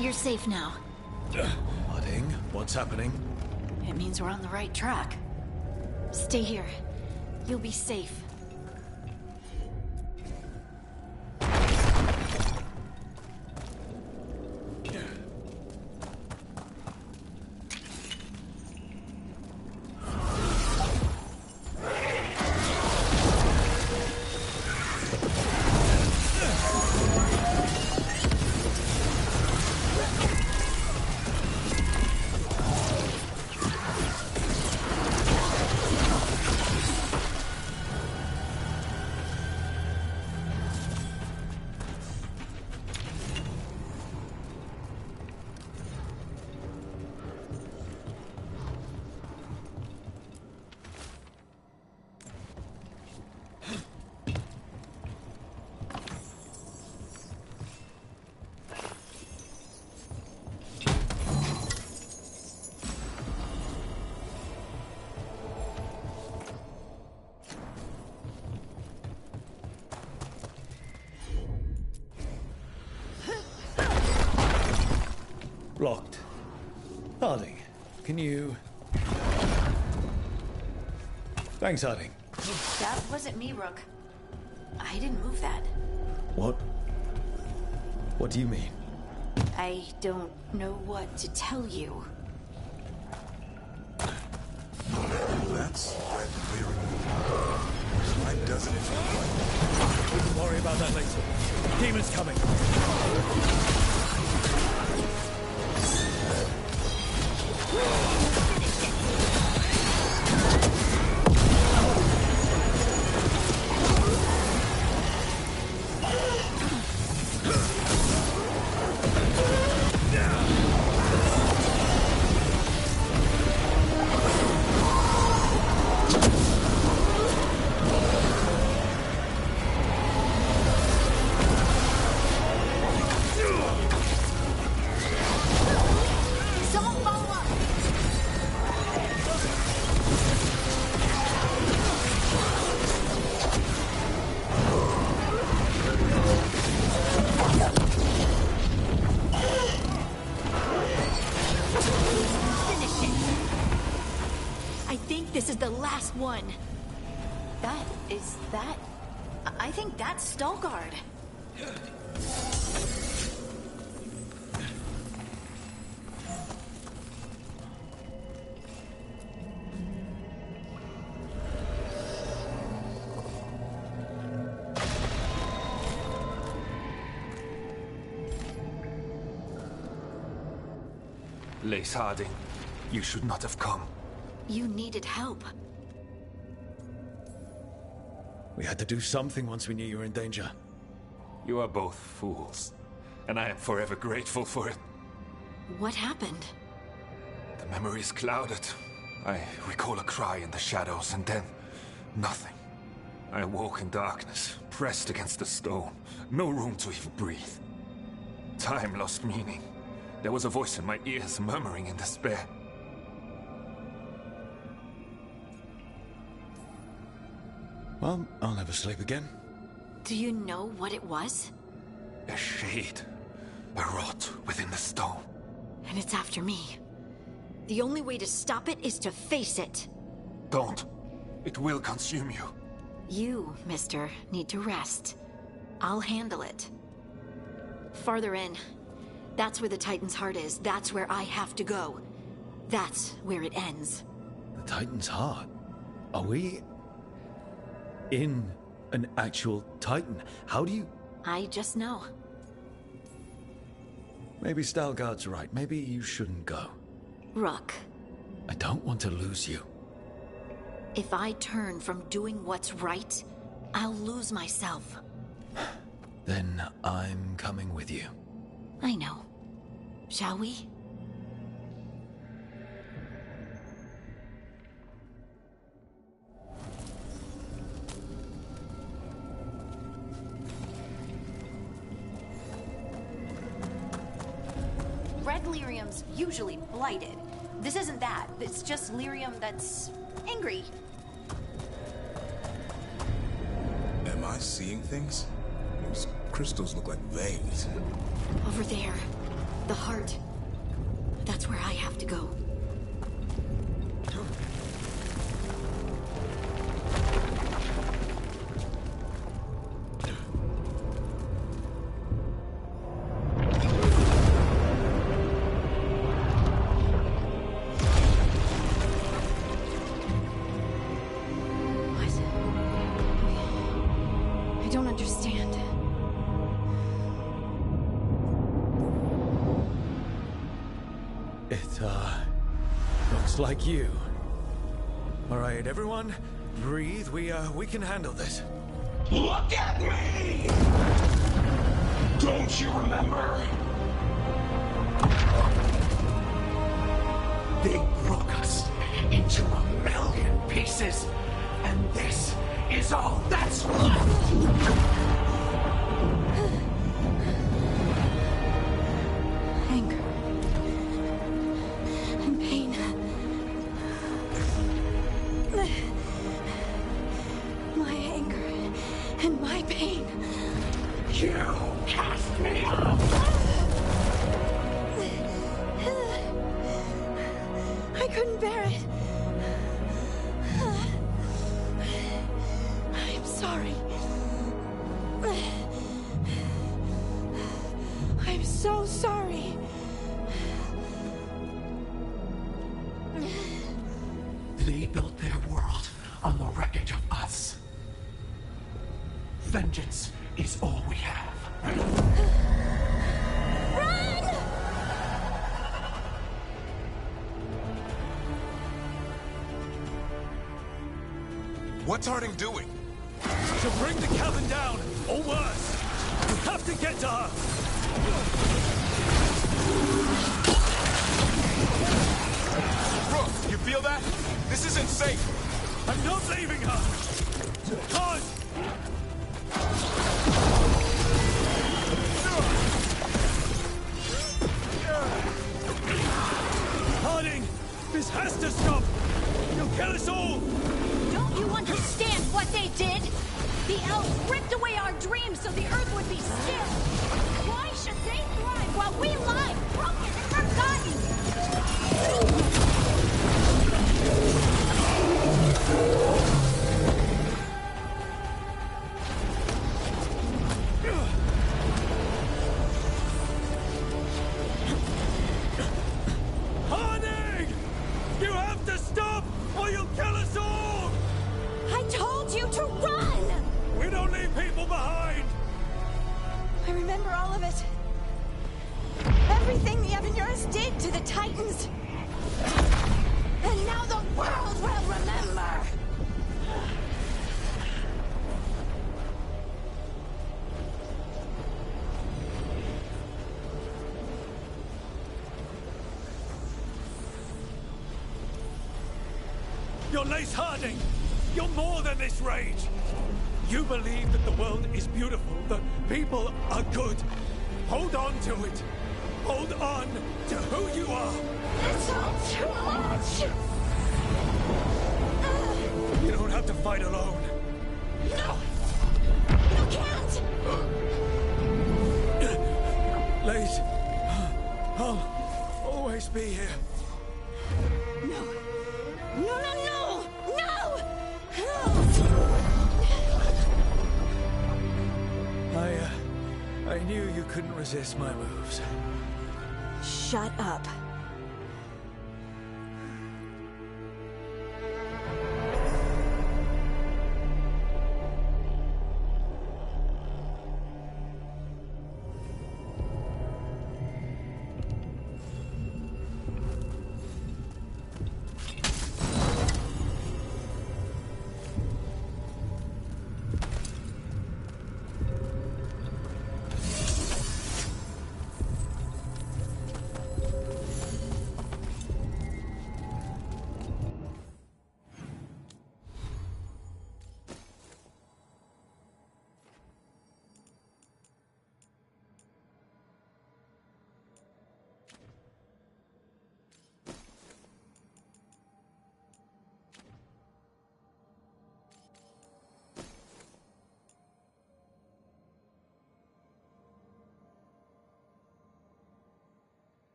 You're safe now. Harding, what's happening? It means we're on the right track. Stay here. You'll be safe. Locked. Harding, can you... Thanks, Harding. That wasn't me, Rook. I didn't move that. What? What do you mean? I don't know what to tell you. That's red clearing. Why doesn't it look like... We can worry about that later. Demon's coming. This is the last one. That... I think that's Veilguard. Lace Harding, you should not have come. You needed help. We had to do something once we knew you were in danger. You are both fools, and I am forever grateful for it. What happened? The memory is clouded. I recall a cry in the shadows, and then nothing. I awoke in darkness, pressed against the stone. No room to even breathe. Time lost meaning. There was a voice in my ears murmuring in despair. Well, I'll never sleep again. Do you know what it was? A shade, a rot within the stone. And it's after me. The only way to stop it is to face it. Don't. It will consume you. You, mister, need to rest. I'll handle it. Farther in. That's where the Titan's heart is. That's where I have to go. That's where it ends. The Titan's heart? Are we... in an actual Titan? How do you... I just know. Maybe Veilguard's right. Maybe you shouldn't go. Rook. I don't want to lose you. If I turn from doing what's right, I'll lose myself. Then I'm coming with you. I know. Shall we? Red lyrium's usually blighted. This isn't that. It's just lyrium that's angry. Am I seeing things? Those crystals look like veins. Over there. The heart. That's where I have to go. I don't understand. It, looks like you. All right, everyone, breathe. We can handle this. Look at me! Don't you remember? They broke us into 1,000,000 pieces, and this is all that's left! Anger. And pain. My anger and my pain. You cast me off! I couldn't bear it. I'm sorry. I'm so sorry. They built their world on the wreckage of us. Vengeance is all we have. What's Harding doing? To bring the cabin down, or worse. We have to get to her. Rook, you feel that? This isn't safe. I'm not leaving her. Con! Harding, this has to stop. You'll kill us all. Don't you understand what they did? The elves ripped away our dreams so the earth would be still. Why should they thrive while we lie, broken and forgotten? Harding! You have to stop, or you'll kill us all! I told you to run! We don't leave people behind! I remember all of it. Everything the Avenures did to the Titans. And now the world will remember! You're Lace Harding! You're more than this rage! You believe that the world is beautiful, that people are good. Hold on to it! Hold on to who you are! It's all too much! You don't have to fight alone. No! You can't! Lace, I'll always be here. No! No, no, no! No! I knew you couldn't resist my moves. Shut up.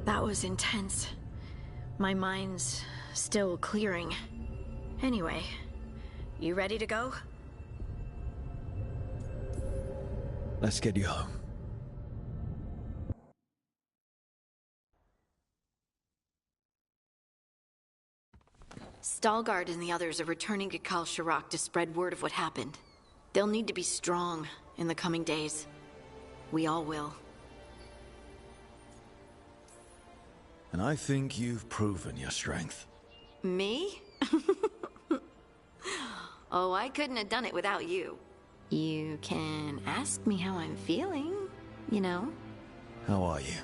That was intense. My mind's still clearing. Anyway, you ready to go? Let's get you home. Veilguard and the others are returning to Kal Shirak to spread word of what happened. They'll need to be strong in the coming days. We all will. And I think you've proven your strength. Me? Oh, I couldn't have done it without you. You can ask me how I'm feeling, you know? How are you?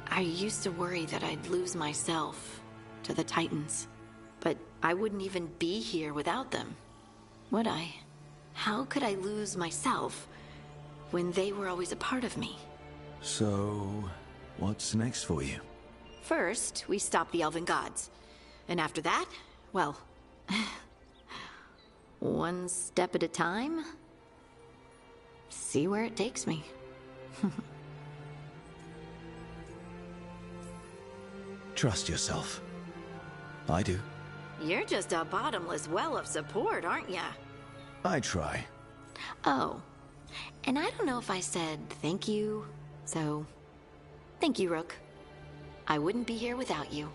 I used to worry that I'd lose myself to the Titans. But I wouldn't even be here without them, would I? How could I lose myself when they were always a part of me? So, what's next for you? First, we stop the Elven Gods. And after that, well, one step at a time. See where it takes me. Trust yourself. I do. You're just a bottomless well of support, aren't ya? I try. Oh, and I don't know if I said thank you, so thank you, Rook. I wouldn't be here without you.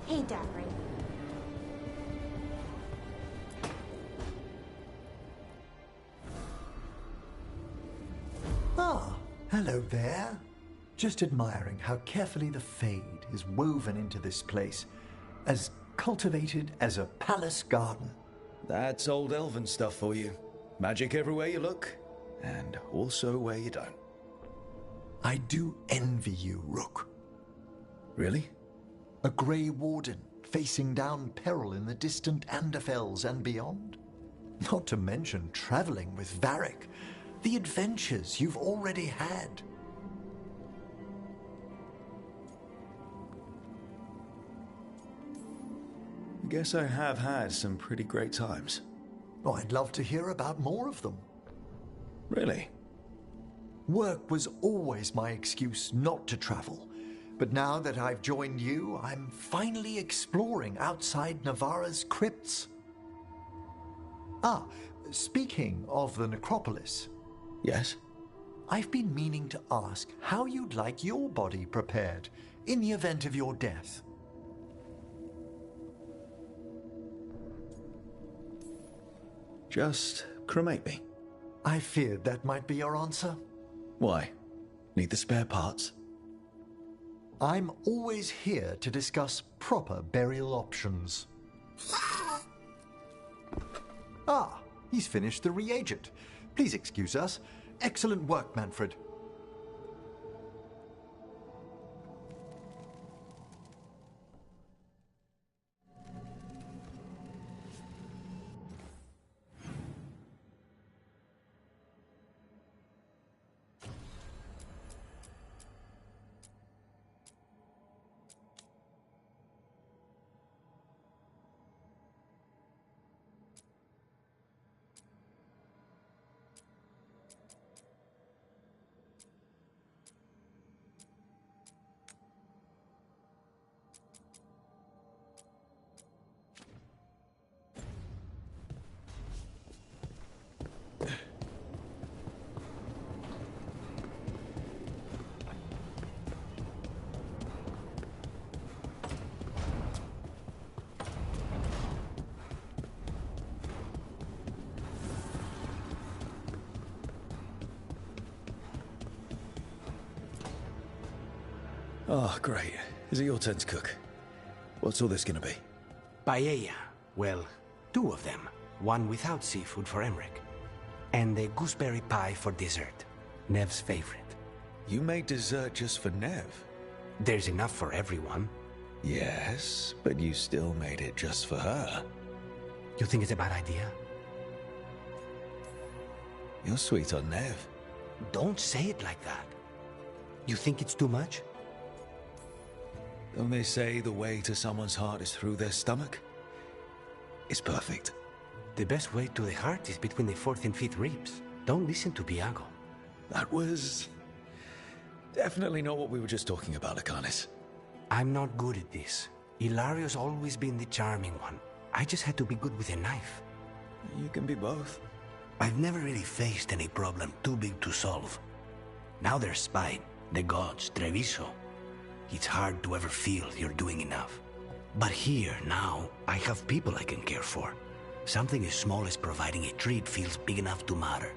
Hey, Dapper. Ah, hello there. Just admiring how carefully the Fade is woven into this place, as cultivated as a palace garden. That's old elven stuff for you. Magic everywhere you look, and also where you don't. I do envy you, Rook. Really? A Grey Warden facing down peril in the distant Anderfells and beyond. Not to mention traveling with Varric, the adventures you've already had. Guess I have had some pretty great times. Oh, I'd love to hear about more of them. Really? Work was always my excuse not to travel. But now that I've joined you, I'm finally exploring outside Navarra's crypts. Ah, speaking of the necropolis. Yes? I've been meaning to ask how you'd like your body prepared in the event of your death. Just cremate me. I feared that might be your answer. Why? Need the spare parts? I'm always here to discuss proper burial options. Ah, he's finished the reagent. Please excuse us. Excellent work, Manfred. Oh, great. Is it your turn to cook? What's all this gonna be? Paella. Well, two of them. One without seafood for Emmerich. And a gooseberry pie for dessert. Nev's favorite. You made dessert just for Nev? There's enough for everyone. Yes, but you still made it just for her. You think it's a bad idea? You're sweet on Nev. Don't say it like that. You think it's too much? Don't they say the way to someone's heart is through their stomach? It's perfect. The best way to the heart is between the fourth and fifth ribs. Don't listen to Biago. That was definitely not what we were just talking about, Akanis. I'm not good at this. Hilario's always been the charming one. I just had to be good with a knife. You can be both. I've never really faced any problem too big to solve. Now there's Spite, the gods, Treviso. It's hard to ever feel you're doing enough. But here, now, I have people I can care for. Something as small as providing a treat feels big enough to matter.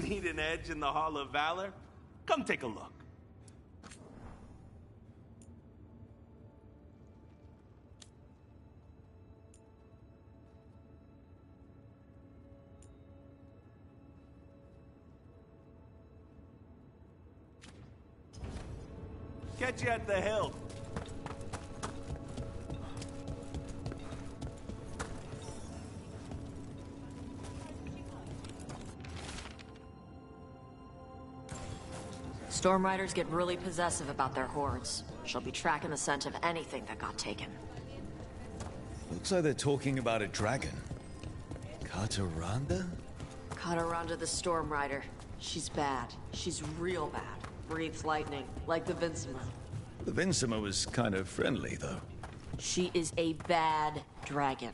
Need an edge in the Hall of Valor? Come take a look. Catch you at the hill. Storm Riders get really possessive about their hordes. She'll be tracking the scent of anything that got taken. Looks like they're talking about a dragon. Kataranda? Kataranda the Storm Rider. She's bad. She's real bad. Breathes lightning, like the Vincima. The Vincima was kind of friendly, though. She is a bad dragon.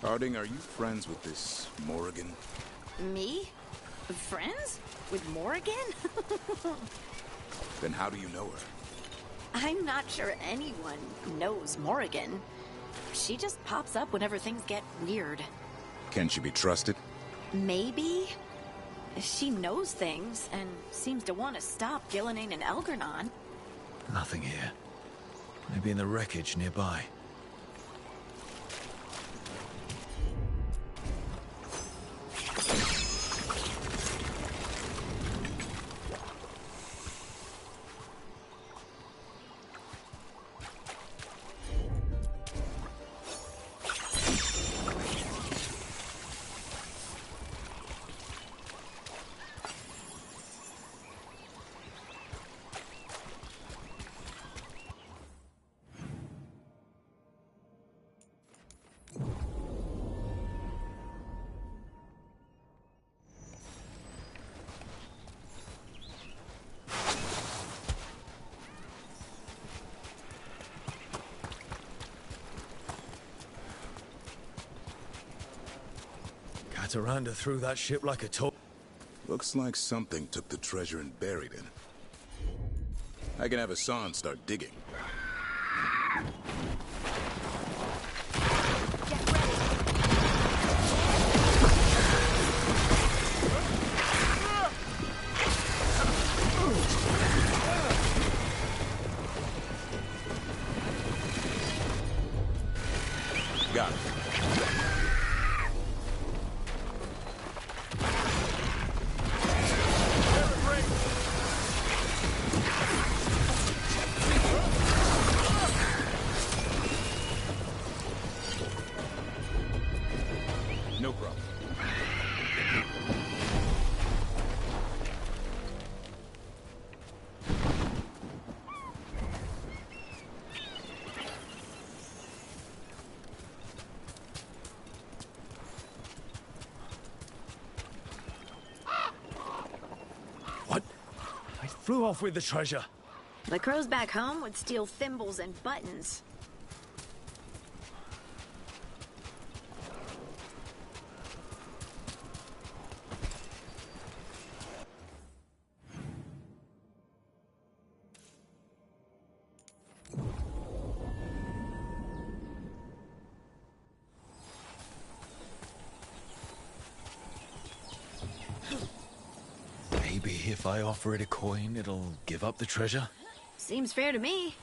Harding, are you friends with this Morrigan? Me? Friends? With Morrigan? Then how do you know her? I'm not sure anyone knows Morrigan. She just pops up whenever things get weird. Can she be trusted? Maybe. She knows things and seems to want to stop Gillenane and Elgernon. Nothing here. Maybe in the wreckage nearby. Kataranda threw that ship like a toy. Looks like something took the treasure and buried it. I can have Hassan start digging. Got it. No problem. What? I flew off with the treasure. The crows back home would steal thimbles and buttons. Maybe if I offer it a coin, it'll give up the treasure? Seems fair to me.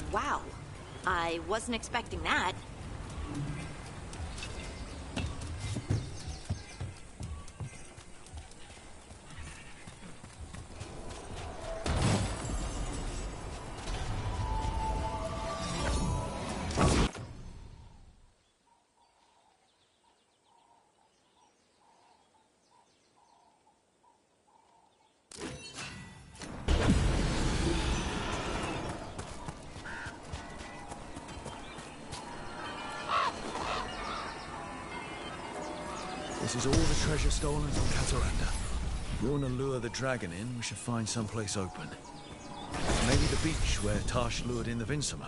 Wow. I wasn't expecting that. This is all the treasure stolen from Cataranda. If we want to lure the dragon in, we should find someplace open. Maybe the beach where Tash lured in the Vinsima.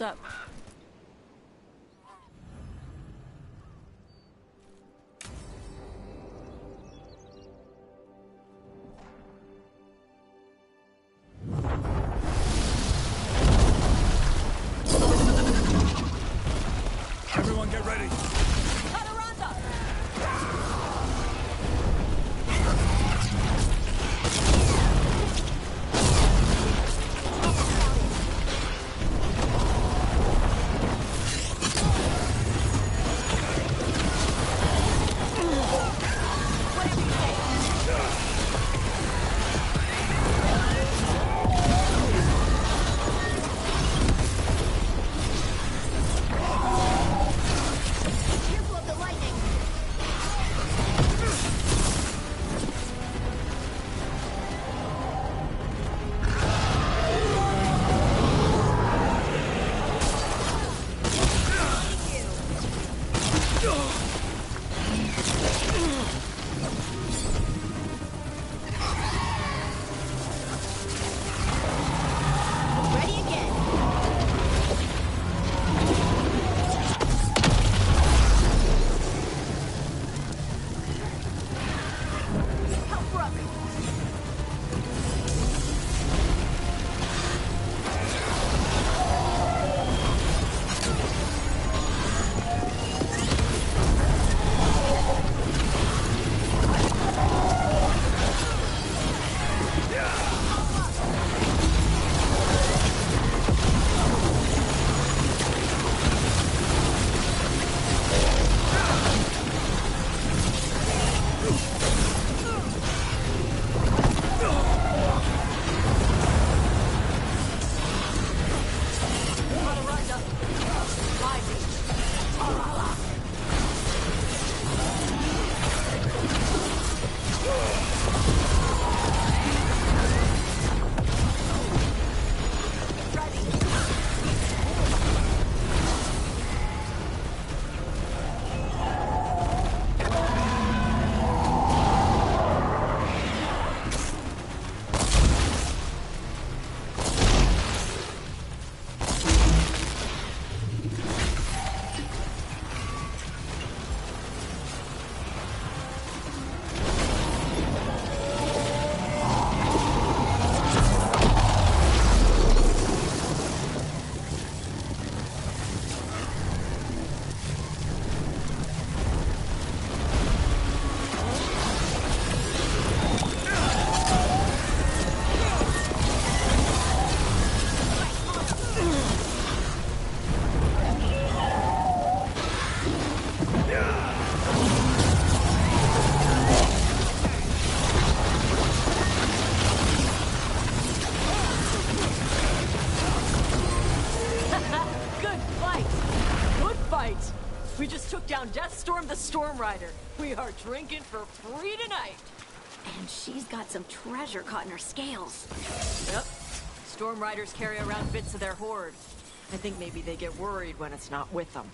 What's up? Everyone get ready. We just took down Deathstorm the Storm Rider. We are drinking for free tonight. And she's got some treasure caught in her scales. Yep. Storm Riders carry around bits of their hoard. I think maybe they get worried when it's not with them.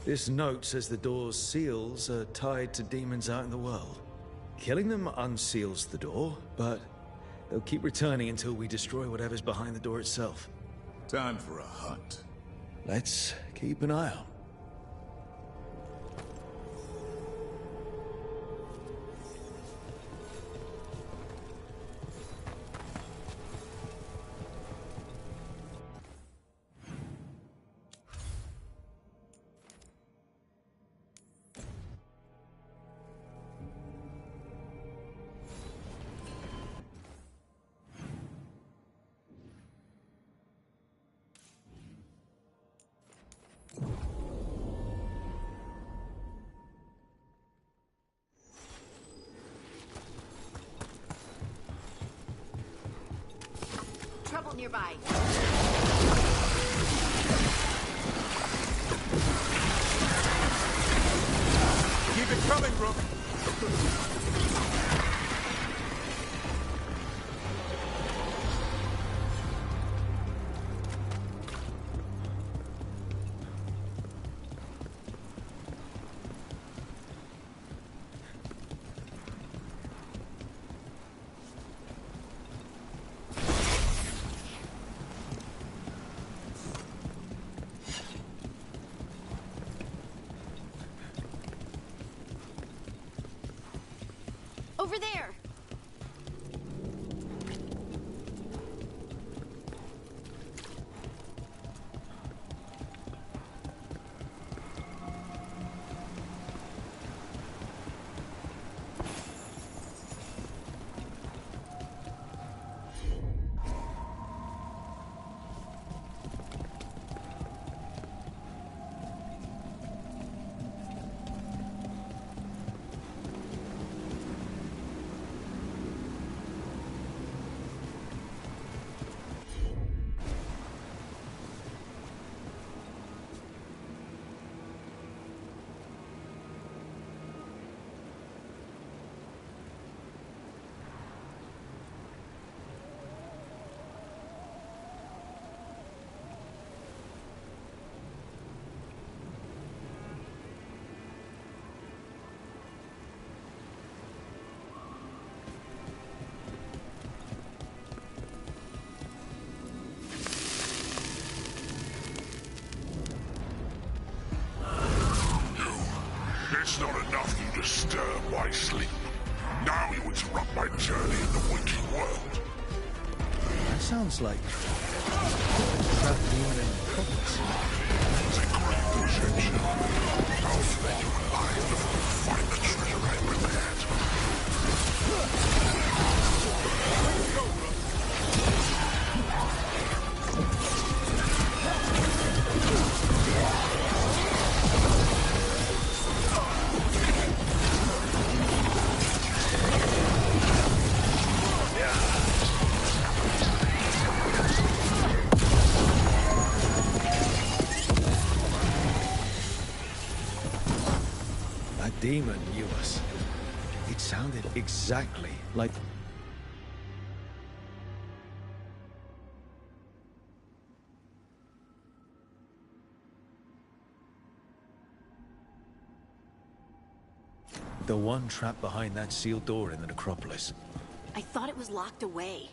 This note says the door's seals are tied to demons out in the world. Killing them unseals the door, but they'll keep returning until we destroy whatever's behind the door itself. Time for a hunt. Let's keep an eye out. Trouble nearby. Keep it coming, Rook. Over there! It's not enough you disturb my sleep. Now you interrupt my journey in the waking world. That sounds like... trapped demon in the compass. It's a great potential. I'll flay you alive before you find the treasure I prepared. Demon knew us. It sounded exactly like... the one trapped behind that sealed door in the necropolis. I thought it was locked away.